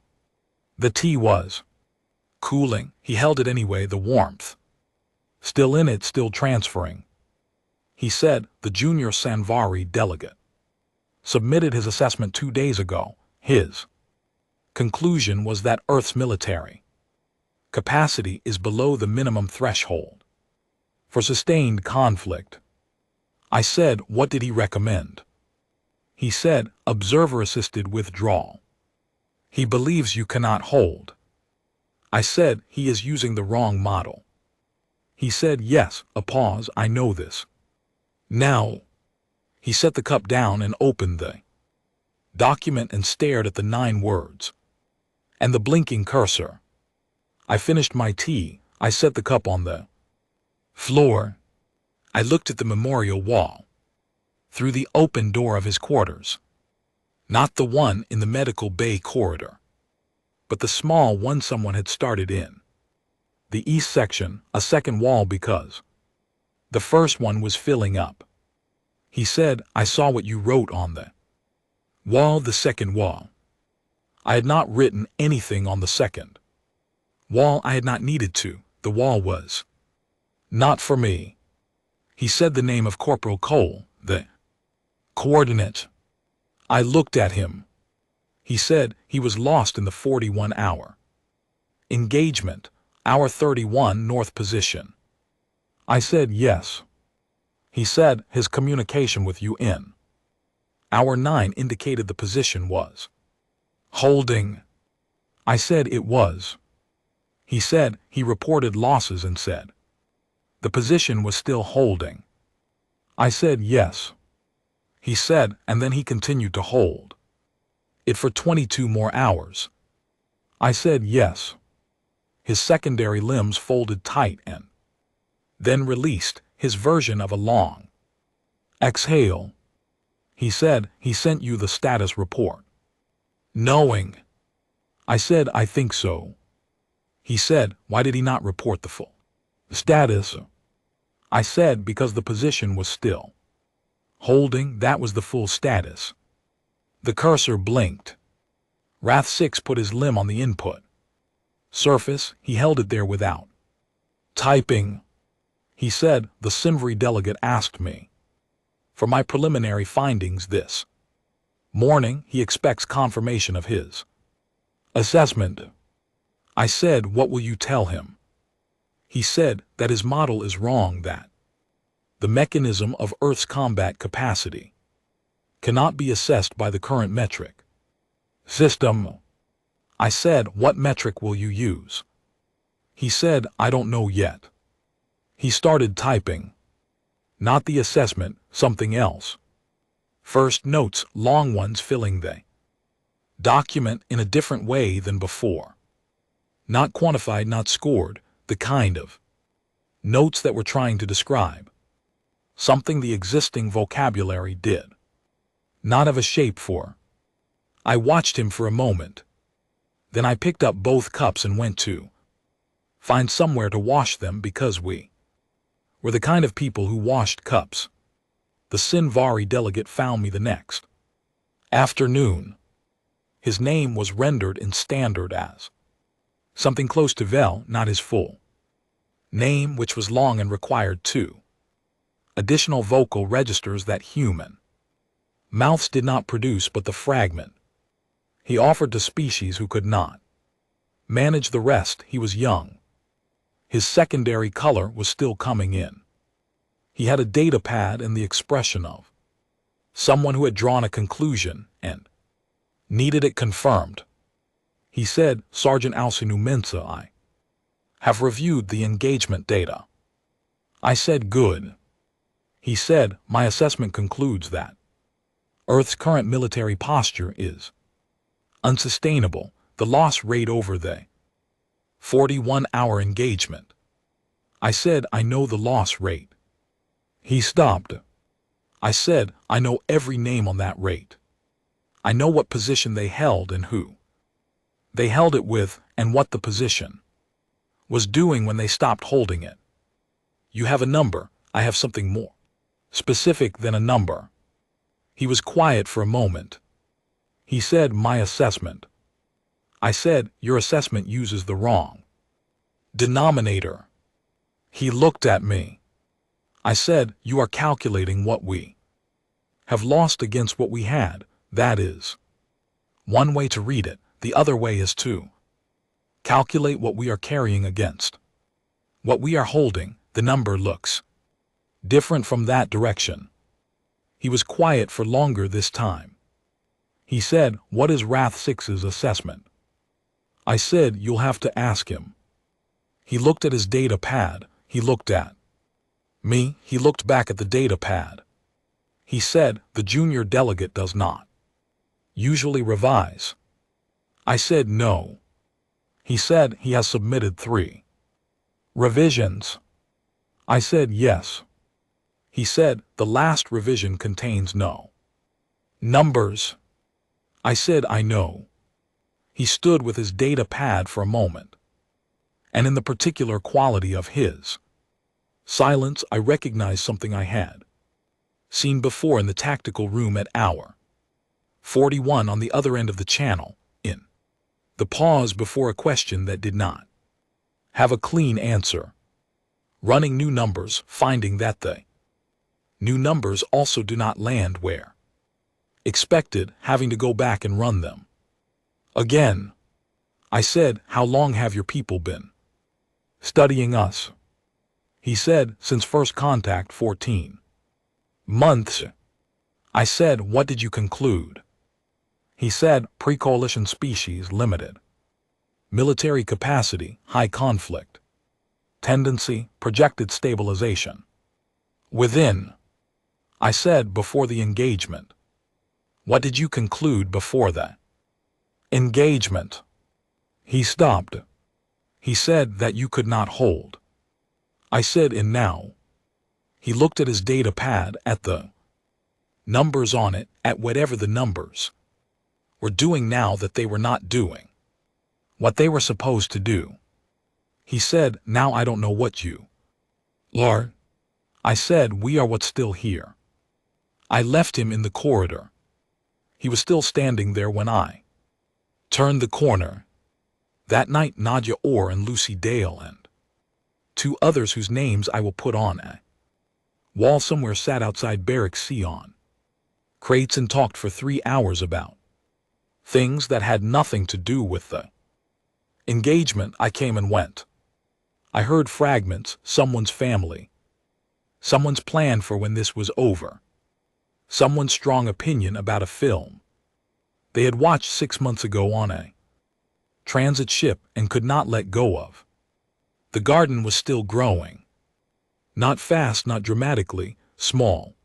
The tea was cooling. He held it anyway, the warmth still in it, still transferring. He said the junior Sanvari delegate submitted his assessment 2 days ago. His conclusion was that Earth's military capacity is below the minimum threshold for sustained conflict. I said, what did he recommend? He said, observer-assisted withdrawal. He believes you cannot hold. I said, he is using the wrong model. He said, yes, a pause, I know this. Now, he set the cup down and opened the document and stared at the 9 words and the blinking cursor. I finished my tea. I set the cup on the floor. I looked at the memorial wall through the open door of his quarters. Not the one in the medical bay corridor, but the small one someone had started in the east section, a second wall, because the first one was filling up. He said, I saw what you wrote on the wall, the second wall. I had not written anything on the second wall. I had not needed to. The wall was not for me. He said the name of Corporal Cole, the coordinate. I looked at him. He said he was lost in the 41-hour engagement, hour 31 north position. I said yes. He said his communication with you in hour 9 indicated the position was holding. I said it was. He said he reported losses and said the position was still holding. I said yes. He said, and then he continued to hold it for 22 more hours. I said yes. His secondary limbs folded tight and then released, his version of a long exhale. He said he sent you the status report. Knowing. I said I think so. He said, why did he not report the full status? I said because the position was still holding, that was the full status. The cursor blinked. Wrath 6 put his limb on the input surface. He held it there without typing. He said, the Simvri delegate asked me for my preliminary findings this morning. He expects confirmation of his assessment. I said, what will you tell him? He said that his model is wrong, that the mechanism of Earth's combat capacity cannot be assessed by the current metric system. I said, what metric will you use? He said, I don't know yet. He started typing. Not the assessment, something else. First notes, long ones filling the document in a different way than before. Not quantified, not scored, the kind of notes that were trying to describe something the existing vocabulary did not have a shape for. I watched him for a moment. Then I picked up both cups and went to find somewhere to wash them, because we were the kind of people who washed cups. The Sinvari delegate found me the next afternoon. His name was rendered in standard as something close to Vel, not his full name, which was long and required 2 additional vocal registers that human mouths did not produce, but the fragment he offered to species who could not manage the rest. He was young. His secondary color was still coming in. He had a data pad and the expression of someone who had drawn a conclusion and needed it confirmed. He said, Sergeant Alcinu Mensa, I have reviewed the engagement data. I said, good. He said, my assessment concludes that Earth's current military posture is unsustainable. The loss rate over the 41-hour engagement. I said, I know the loss rate. He stopped. I said, I know every name on that rate. I know what position they held and who they held it with, and what the position was doing when they stopped holding it. You have a number, I have something more specific than a number. He was quiet for a moment. He said, my assessment. I said, your assessment uses the wrong denominator. He looked at me. I said, you are calculating what we have lost against what we had, that is. One way to read it, the other way is to calculate what we are carrying against what we are holding. The number looks different from that direction. He was quiet for longer this time. He said, what is Rath 6's assessment? I said, you'll have to ask him. He looked at his data pad. He looked at me. He looked back at the data pad. He said, the junior delegate does not usually revise. I said, no. He said, he has submitted 3 revisions. I said, yes. He said, the last revision contains no numbers. I said, I know. He stood with his data pad for a moment. And in the particular quality of his silence, I recognized something I had seen before in the tactical room at hour 41 on the other end of the channel, in the pause before a question that did not have a clean answer. Running new numbers, finding that the new numbers also do not land where expected, having to go back and run them again. I said, how long have your people been studying us? He said, since first contact 14 months. I said, what did you conclude? He said, pre-coalition species limited military capacity, high conflict tendency, projected stabilization within. I said, before the engagement. What did you conclude before that engagement? He stopped. He said that you could not hold. I said, in now. He looked at his data pad, at the numbers on it, at whatever the numbers were doing now that they were not doing what they were supposed to do. He said, now I don't know what you are. I said, we are what's still here. I left him in the corridor. He was still standing there when I turned the corner. That night, Nadia Orr and Lucy Dale and 2 others whose names I will put on a wall somewhere sat outside Barracks C on crates and talked for 3 hours about things that had nothing to do with the engagement. I came and went. I heard fragments, someone's family, someone's plan for when this was over, someone's strong opinion about a film they had watched 6 months ago on a transit ship and could not let go of. The garden was still growing. Not fast, not dramatically, small,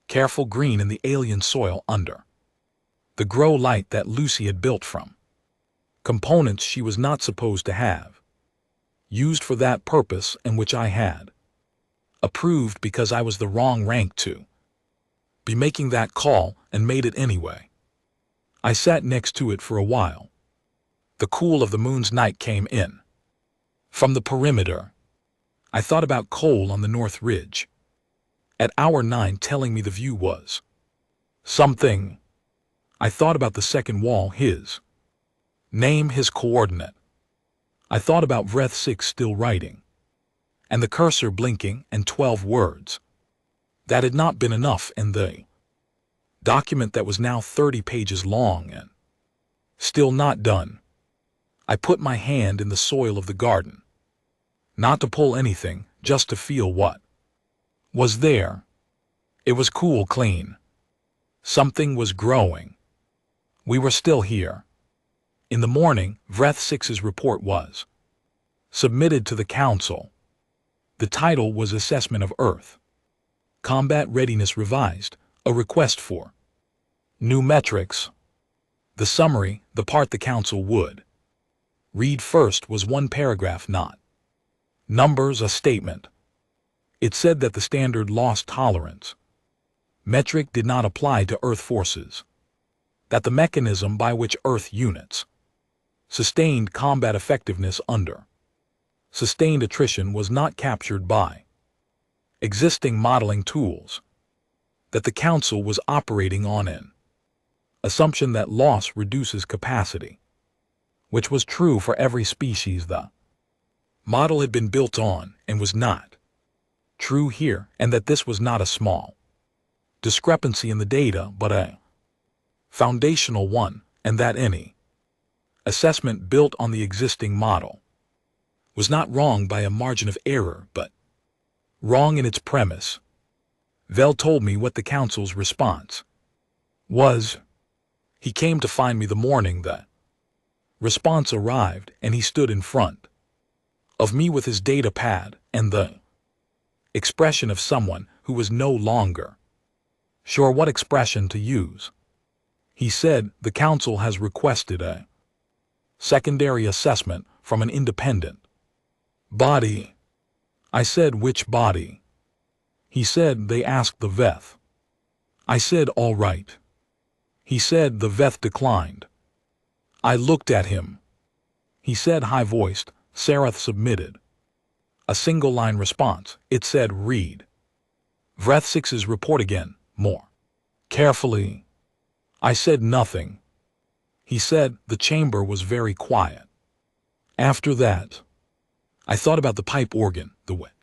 careful green in the alien soil under the grow light that Lucy had built from components she was not supposed to have, used for that purpose, and which I had approved because I was the wrong rank to be making that call, and made it anyway. I sat next to it for a while. The cool of the moon's night came in from the perimeter. I thought about Cole on the North Ridge at hour 9 telling me the view was something. I thought about the second wall, his name, his coordinate. I thought about Vreth 6 still writing, and the cursor blinking, and 12 words. That had not been enough, and the document that was now 30 pages long and still not done. I put my hand in the soil of the garden, not to pull anything, just to feel what was there. It was cool, clean. Something was growing. We were still here. In the morning, Vreth 6's report was submitted to the council. The title was Assessment of Earth Combat Readiness Revised, a request for new metrics. The summary, the part the council would read first, was 1 paragraph, not numbers, a statement. It said that the standard loss tolerance metric did not apply to Earth forces, that the mechanism by which Earth units sustained combat effectiveness under sustained attrition was not captured by existing modeling tools that the council was operating on an assumption that loss reduces capacity, which was true for every species the model had been built on and was not true here, and that this was not a small discrepancy in the data but a foundational one, and that any assessment built on the existing model was not wrong by a margin of error but wrong in its premise. Vell told me what the council's response was. He came to find me the morning the response arrived, and he stood in front of me with his data pad and the expression of someone who was no longer sure what expression to use. He said, "The council has requested a secondary assessment from an independent body." I said, "Which body?" He said, "They asked the VETH." I said, "All right." He said, "The VETH declined." I looked at him. He said, high-voiced, "Sarath submitted a single-line response." It said, "Read VETH 6's report again, more carefully." I said nothing. He said, "The chamber was very quiet." After that, I thought about the pipe organ, the wet,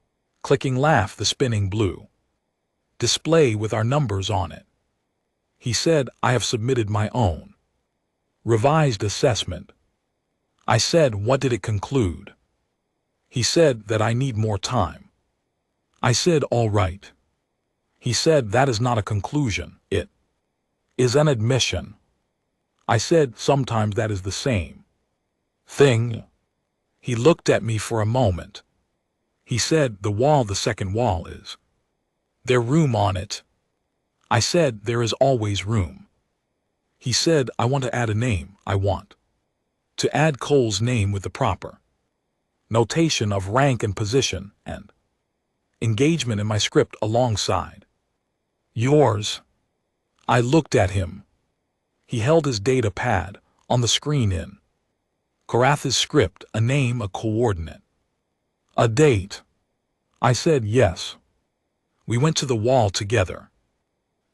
clicking laugh, the spinning blue display with our numbers on it. He said, "I have submitted my own revised assessment." I said, "What did it conclude?" He said, "That I need more time." I said, "All right." He said, "That is not a conclusion, it is an admission." I said, "Sometimes that is the same thing." He looked at me for a moment. He said, the second wall is there room on it?" I said, "There is always room." He said, "I want to add a name. I want to add Cole's name with the proper notation of rank and position and engagement in my script alongside yours." I looked at him. He held his data pad on the screen in Karath's script, a name, a coordinate, a date. I said, "Yes." We went to the wall together.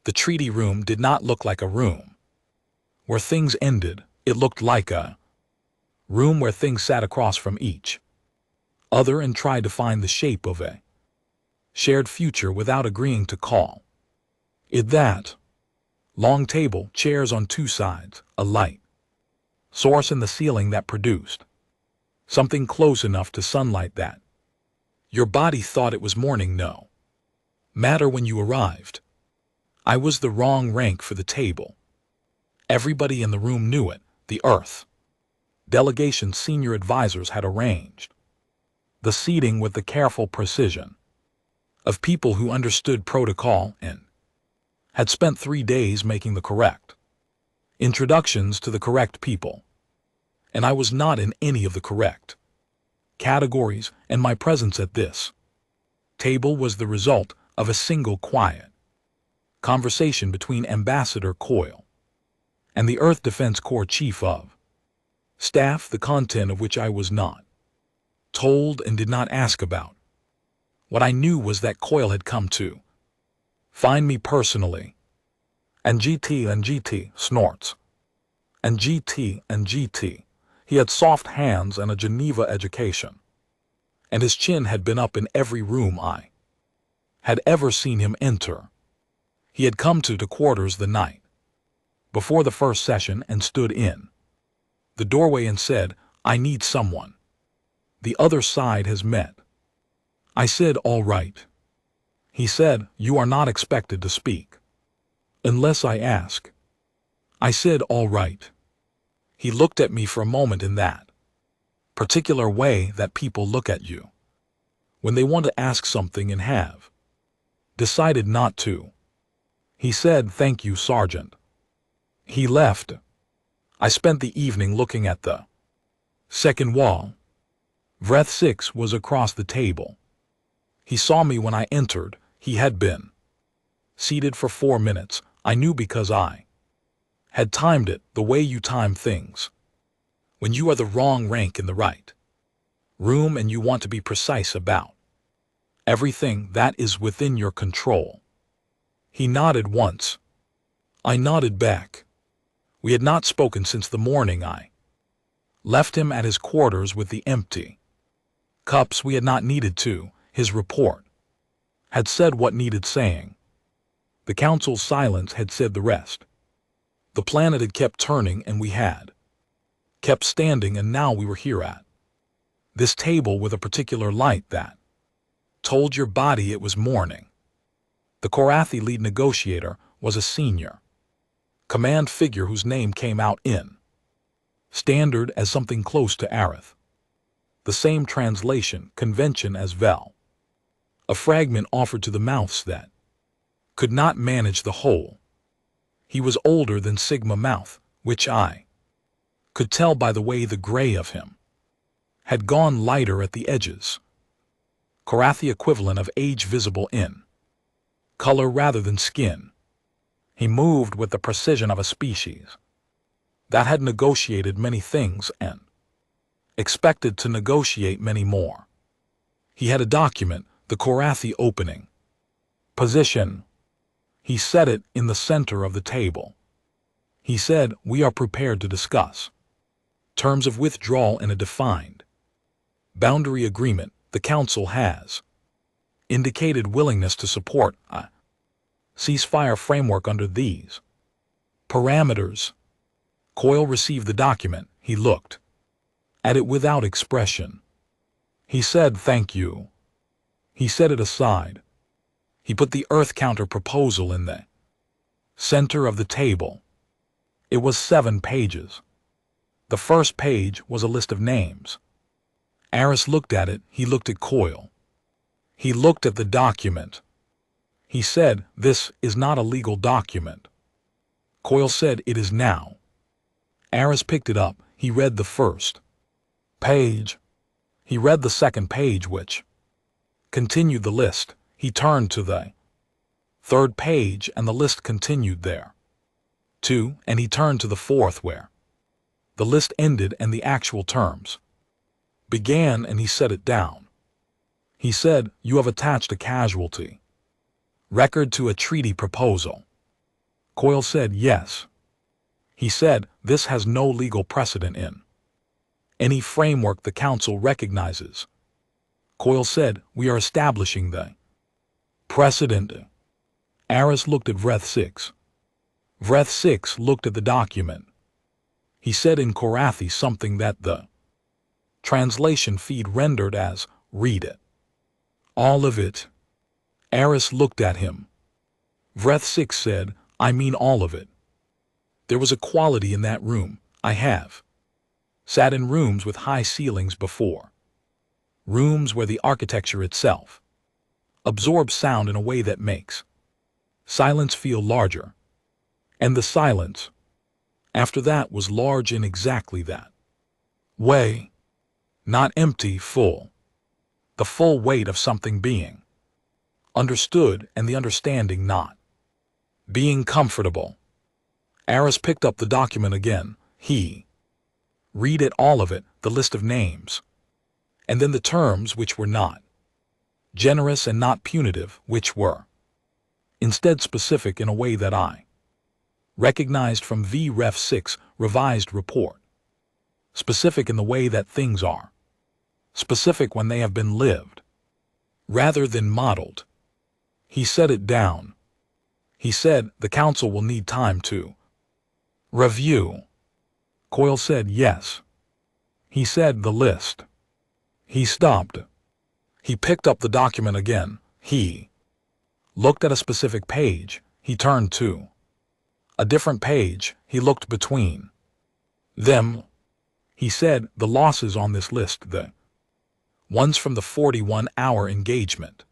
The treaty room did not look like a room where things ended. It looked like a room where things sat across from each other and tried to find the shape of a shared future without agreeing to call it that. Long table, chairs on two sides, a light source in the ceiling that produced something close enough to sunlight that your body thought it was morning. No matter when you arrived, I was the wrong rank for the table. Everybody in the room knew it. The Earth delegation's senior advisors had arranged the seating with the careful precision of people who understood protocol and had spent 3 days making the correct introductions to the correct people. And I was not in any of the correct categories, and my presence at this table was the result of a single quiet conversation between Ambassador Coyle and the Earth Defense Corps Chief of Staff, the content of which I was not told and did not ask about. What I knew was that Coyle had come to find me personally. And GT snorts. And GT. He had soft hands and a Geneva education. And his chin had been up in every room I had ever seen him enter. He had come to the quarters the night before the first session and stood in the doorway and said, "I need someone. The other side has met." I said, "All right." He said, "You are not expected to speak unless I ask." I said, "All right." He looked at me for a moment in that particular way that people look at you when they want to ask something and have decided not to. He said, "Thank you, Sergeant." He left. I spent the evening looking at the second wall. VETH 6 was across the table. He saw me when I entered. He had been seated for 4 minutes. I knew because I had timed it the way you time things when you are the wrong rank in the right room and you want to be precise about Everything that is within your control. He nodded once. I nodded back. We had not spoken since the morning I left him at his quarters with the empty cups. We had not needed to. His report had said what needed saying. The council's silence had said the rest. The planet had kept turning and we had kept standing, and now we were here at this table with a particular light that told your body it was morning. The Korathi lead negotiator was a senior command figure whose name came out in standard as something close to Arith. The same translation convention as Vel. A fragment offered to the mouths that could not manage the whole. He was older than Sigma Mouth, which I could tell by the way the gray of him had gone lighter at the edges. Korathi equivalent of age visible in color rather than skin. He moved with the precision of a species that had negotiated many things and expected to negotiate many more. He had a document, the Korathi opening position. He set it in the center of the table. He said, "We are prepared to discuss terms of withdrawal in a defined boundary agreement. The Council has indicated willingness to support a ceasefire framework under these parameters." Coyle received the document. He looked at it without expression. He said, "Thank you." He set it aside. He put the Earth counter proposal in the center of the table. It was 7 pages. The first page was a list of names. Aris looked at it. He looked at Coyle. He looked at the document. He said, "This is not a legal document." Coyle said, "It is now." Aris picked it up. He read the first page. He read the second page, which continued the list. He turned to the third page, and the list continued there, too, and he turned to the fourth, where the list ended and the actual terms began, and he set it down. He said, "You have attached a casualty record to a treaty proposal." Coyle said, "Yes." He said, "This has no legal precedent in any framework the Council recognizes." Coyle said, "We are establishing the precedent." Aris looked at Vreth 6. Vreth 6 looked at the document. He said in Korathi something that the translation feed rendered as, "Read it. All of it." Aris looked at him. Vreth 6 said, "I mean all of it." There was a quality in that room. I have sat in rooms with high ceilings before. Rooms where the architecture itself absorbs sound in a way that makes silence feel larger. And the silence after that was large in exactly that way. Not empty, full. The full weight of something being understood, and the understanding not being comfortable. Aris picked up the document again. He read it, all of it, the list of names, and then the terms which were not generous and not punitive, which were instead specific in a way that I recognized from V-Ref 6 revised report. Specific in the way that things are specific when they have been lived rather than modeled. He set it down. He said, "The Council will need time to review." Coyle said, "Yes." He said, "The list." He stopped. He picked up the document again. He looked at a specific page. He turned to a different page. He looked between them. He said, "The losses on this list, the ones from the 41-hour engagement."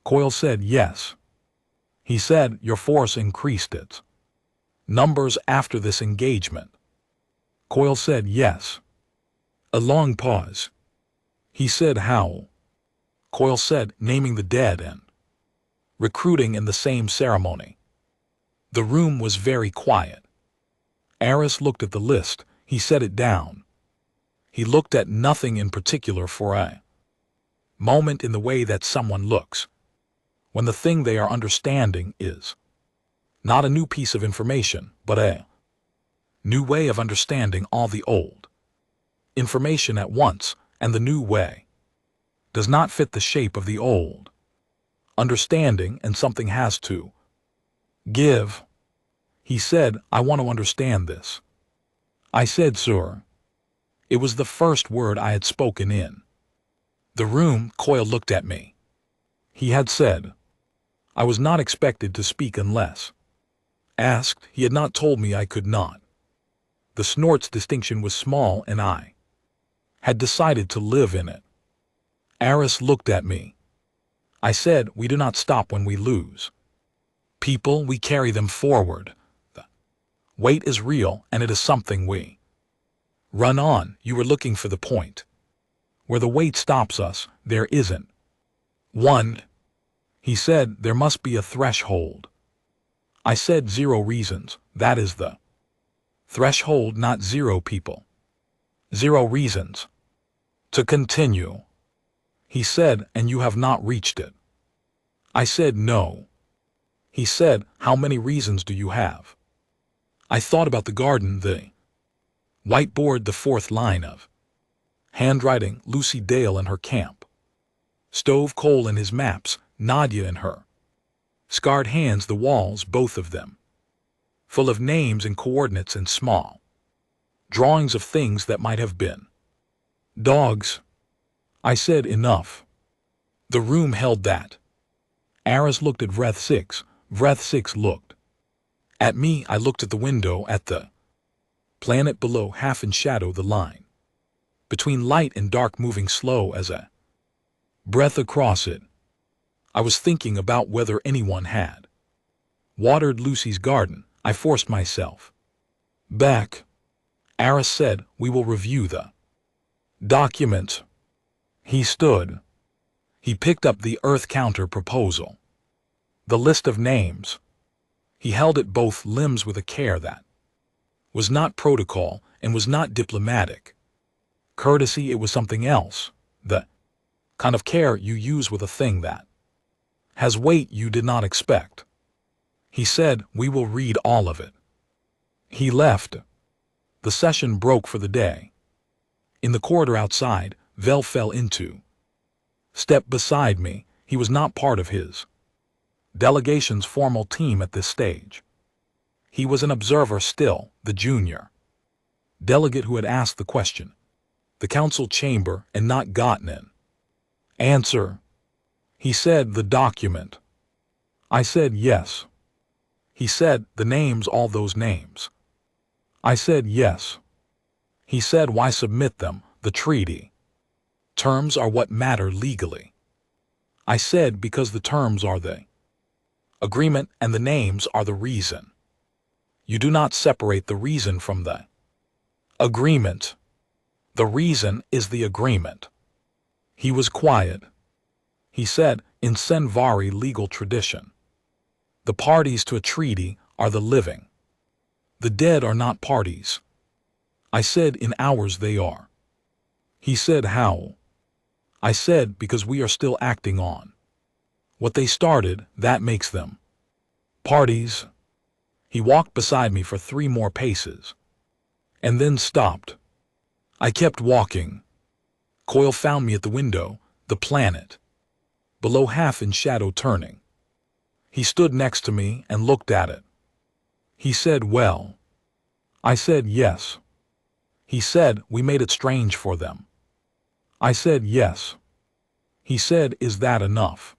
Coyle said, "Yes." He said, "Your force increased its numbers after this engagement." Coyle said, "Yes." A long pause. He said, "How?" Coyle said, "Naming the dead and recruiting in the same ceremony." The room was very quiet. Aris looked at the list. He set it down. He looked at nothing in particular for a moment in the way that someone looks, when the thing they are understanding is not a new piece of information, but a new way of understanding all the old information at once, and the new way does not fit the shape of the old understanding, and something has to give. He said, I want to understand this. I said, sir. It was the first word I had spoken in the room. Coyle looked at me. He had said I was not expected to speak unless asked. He had not told me I could not. The snort's distinction was small, and I had decided to live in it. Aris looked at me. I said, we do not stop when we lose people, we carry them forward. The weight is real, and it is something we run on. You were looking for the point where the weight stops us. There isn't one. He said, there must be a threshold. I said, 0 reasons. That is the threshold, not 0 people. 0 reasons to continue. He said, and you have not reached it. I said, no. He said, how many reasons do you have? I thought about the garden, the whiteboard, the 4th line of handwriting, Lucy Dale and her camp, stove coal and his maps, Nadia and her scarred hands, the walls, both of them, full of names and coordinates and small drawings of things that might have been dogs. I said, enough. The room held that. Aris looked at Vreth 6. Vreth 6 looked at me. I looked at the window, at the planet below, half in shadow, the line between light and dark moving slow as a breath across it. I was thinking about whether anyone had watered Lucy's garden. I forced myself back. Aris said, we will review the documents. He stood. He picked up the Earth counter proposal, the list of names. He held it both limbs with a care that was not protocol and was not diplomatic courtesy. It was something else, the kind of care you use with a thing that has weight you did not expect. He said, we will read all of it. He left. The session broke for the day. In the corridor outside, Vel fell into step beside me. He was not part of his delegation's formal team at this stage. He was an observer still, the junior delegate who had asked the question, the council chamber, and not gotten an answer. He said, the document. I said, yes. He said, the names, all those names. I said, yes. He said, why submit them? The treaty terms are what matter legally. I said, because the terms are the agreement and the names are the reason. You do not separate the reason from the agreement. The reason is the agreement. He was quiet. He said, in Senvari legal tradition, the parties to a treaty are the living. The dead are not parties. I said, in ours they are. He said, how? I said, because we are still acting on what they started. That makes them parties. He walked beside me for 3 more paces, and then stopped. I kept walking. Coyle found me at the window, the planet below, half in shadow, turning. He stood next to me and looked at it. He said, well. I said, yes. He said, we made it strange for them. I said, yes. He said, is that enough?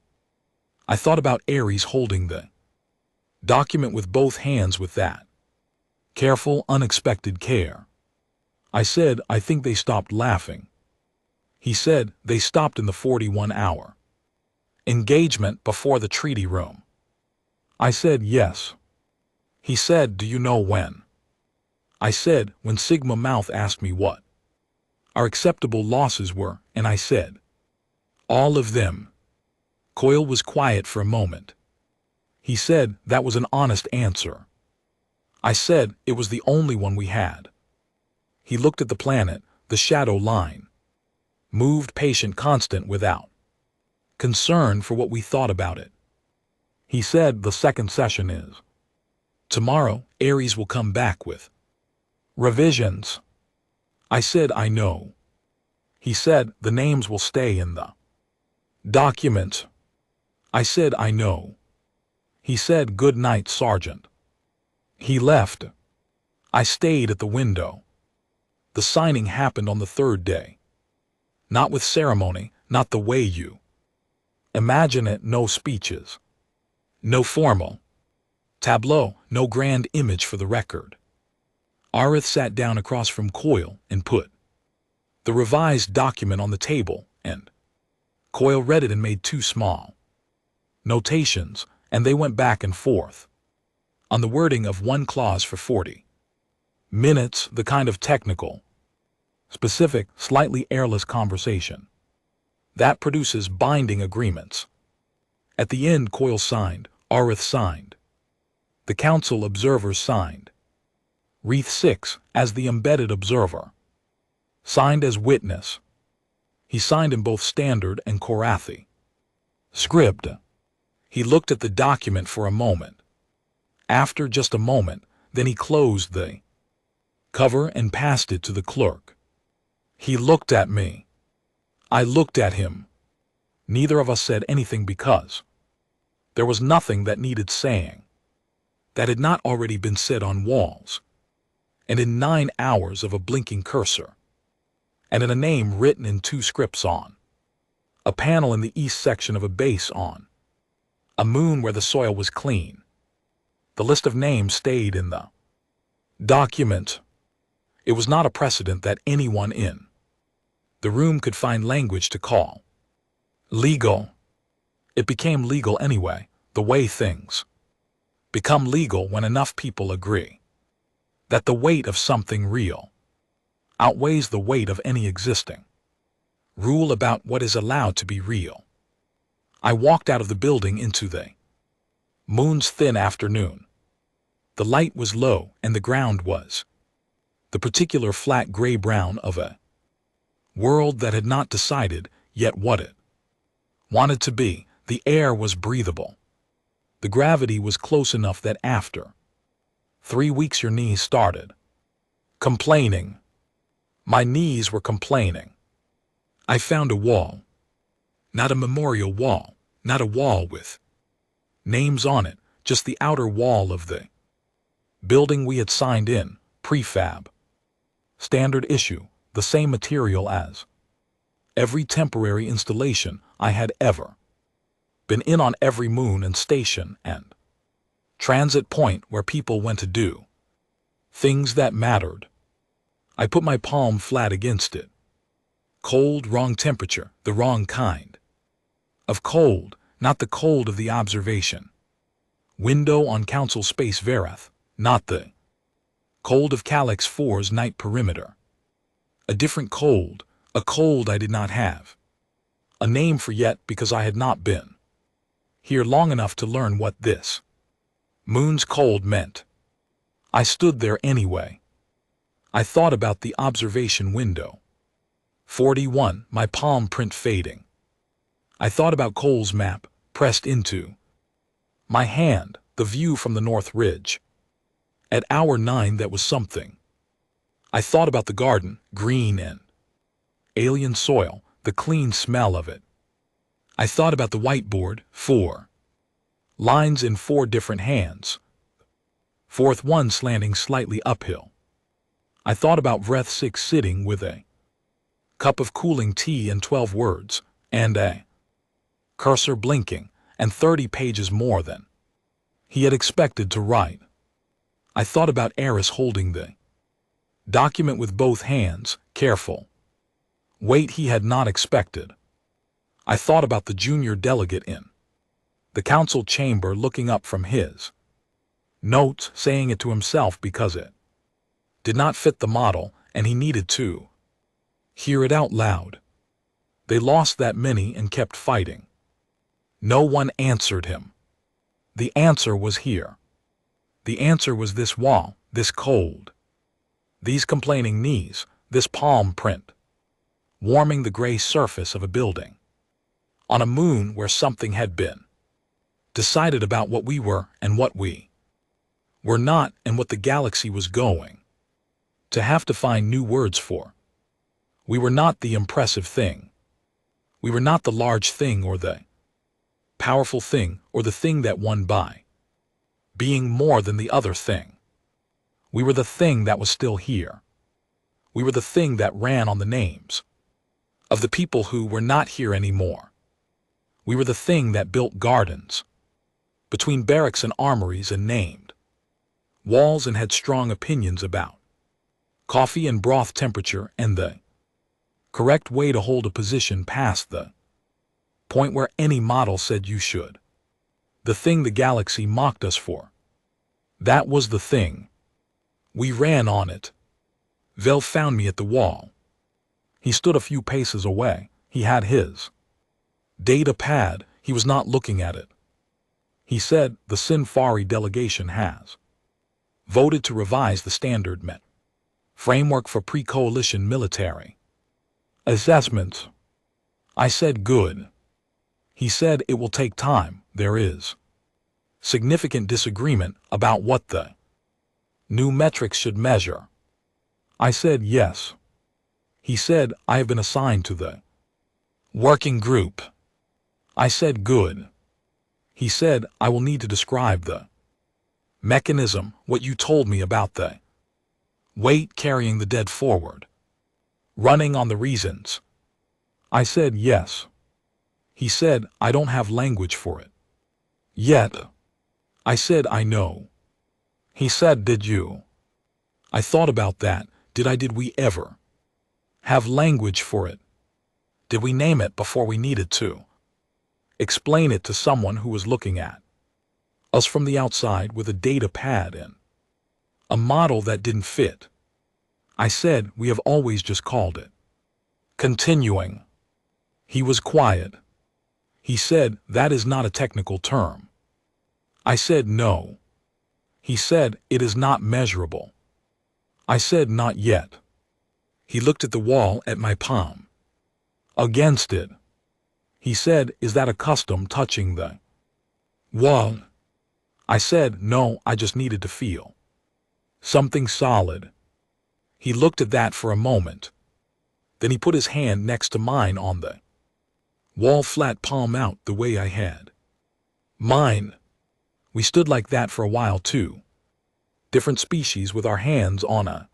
I thought about Ares holding the document with both hands with that careful, unexpected care. I said, I think they stopped laughing. He said, they stopped in the 41-hour engagement before the treaty room. I said, yes. He said, do you know when? I said, when Sigma Mouth asked me what our acceptable losses were, and I said, all of them. Coyle was quiet for a moment. He said, that was an honest answer. I said, it was the only one we had. He looked at the planet, the shadow line moved, patient, constant, without concern for what we thought about it. He said the second session is tomorrow. Aries will come back with revisions. I said I know. He said the names will stay in the document. I said I know. He said good night, Sergeant. He left. I stayed at the window. The signing happened on the third day. Not with ceremony, not the way you imagine it, no speeches. No formal tableau, no grand image for the record. Arith sat down across from Coyle and put the revised document on the table, and Coyle read it and made 2 small notations, and they went back and forth on the wording of 1 clause for 40 minutes, the kind of technical, specific, slightly airless conversation that produces binding agreements. At the end, Coyle signed, Arith signed. The council observers signed. Reith 6, as the embedded observer, signed as witness. He signed in both standard and Korathi script. He looked at the document for a moment. After just a moment, then he closed the cover and passed it to the clerk. He looked at me. I looked at him. Neither of us said anything because there was nothing that needed saying that had not already been said on walls, and in 9 hours of a blinking cursor, and in a name written in 2 scripts on a panel in the east section of a base on a moon where the soil was clean. The list of names stayed in the document. It was not a precedent that anyone in the room could find language to call legal. It became legal anyway, the way things become legal when enough people agree that the weight of something real outweighs the weight of any existing rule about what is allowed to be real. I walked out of the building into the moon's thin afternoon. The light was low and the ground was the particular flat gray-brown of a world that had not decided yet what it wanted to be. The air was breathable. The gravity was close enough that after 3 weeks your knees started complaining. My knees were complaining. I found a wall. Not a memorial wall, not a wall with names on it, just the outer wall of the building we had signed in, prefab. Standard issue, the same material as every temporary installation I had ever been in on every moon and station and transit point where people went to do things that mattered. I put my palm flat against it. Cold, wrong temperature, the wrong kind of cold, not the cold of the observation window on Council Space Verath, not the cold of Calyx 4's night perimeter. A different cold, a cold I did not have a name for yet because I had not been here long enough to learn what this moon's cold meant. I stood there anyway. I thought about the observation window. 41, my palm print fading. I thought about Cole's map, pressed into my hand, the view from the North Ridge. At hour 9 that was something. I thought about the garden, green and alien soil, the clean smell of it. I thought about the whiteboard, 4 lines in 4 different hands. Fourth one slanting slightly uphill. I thought about Vreth 6 sitting with a cup of cooling tea and 12 words, and a cursor blinking, and 30 pages more than he had expected to write. I thought about Eris holding the document with both hands, careful. Weight he had not expected. I thought about the junior delegate in the council chamber looking up from his notes, saying it to himself because it did not fit the model and he needed to hear it out loud. They lost that many and kept fighting. No one answered him. The answer was here. The answer was this wall, this cold. These complaining knees, this palm print, warming the gray surface of a building. On a moon where something had been decided about what we were and what we were not, and what the galaxy was going to have to find new words for. We were not the impressive thing. We were not the large thing or the powerful thing or the thing that won by being more than the other thing. We were the thing that was still here. We were the thing that ran on the names of the people who were not here anymore. We were the thing that built gardens between barracks and armories and named walls and had strong opinions about coffee and broth temperature and the correct way to hold a position past the point where any model said you should. The thing the galaxy mocked us for. That was the thing. We ran on it. Vel found me at the wall. He stood a few paces away. He had his data pad. He was not looking at it. He said, the Sinfari delegation has voted to revise the standard MET framework for pre-coalition military assessments. I said, good. He said, it will take time. There is significant disagreement about what the new metrics should measure. I said, yes. He said, I have been assigned to the working group. I said, good. He said, I will need to describe the mechanism, what you told me about the weight carrying the dead forward, running on the reasons. I said, yes. He said, I don't have language for it yet. I said, I know. He said, did you? I thought about that. Did we ever have language for it? Did we name it before we needed to explain it to someone who was looking at us from the outside with a data pad and a model that didn't fit? I said, we have always just called it continuing. He was quiet. He said, that is not a technical term. I said, no. He said, it is not measurable. I said, not yet. He looked at the wall at my palm. Against it. He said, is that a custom touching the wall? I said, no, I just needed to feel something solid. He looked at that for a moment. Then he put his hand next to mine on the wall, flat palm out the way I had mine. We stood like that for a while too. Different species with our hands on a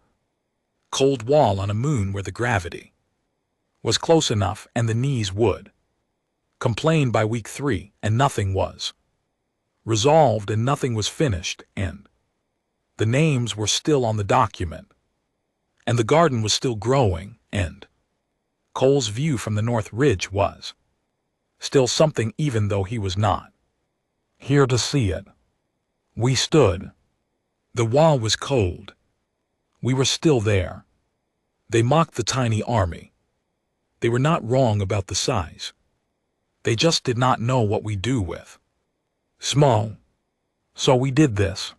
cold wall on a moon where the gravity was close enough and the knees would complain by week 3 and nothing was resolved and nothing was finished and the names were still on the document and the garden was still growing and Cole's view from the North Ridge was still something even though he was not here to see it. We stood. The wall was cold. We were still there. They mocked the tiny army. They were not wrong about the size. They just did not know what we do with small. So we did this.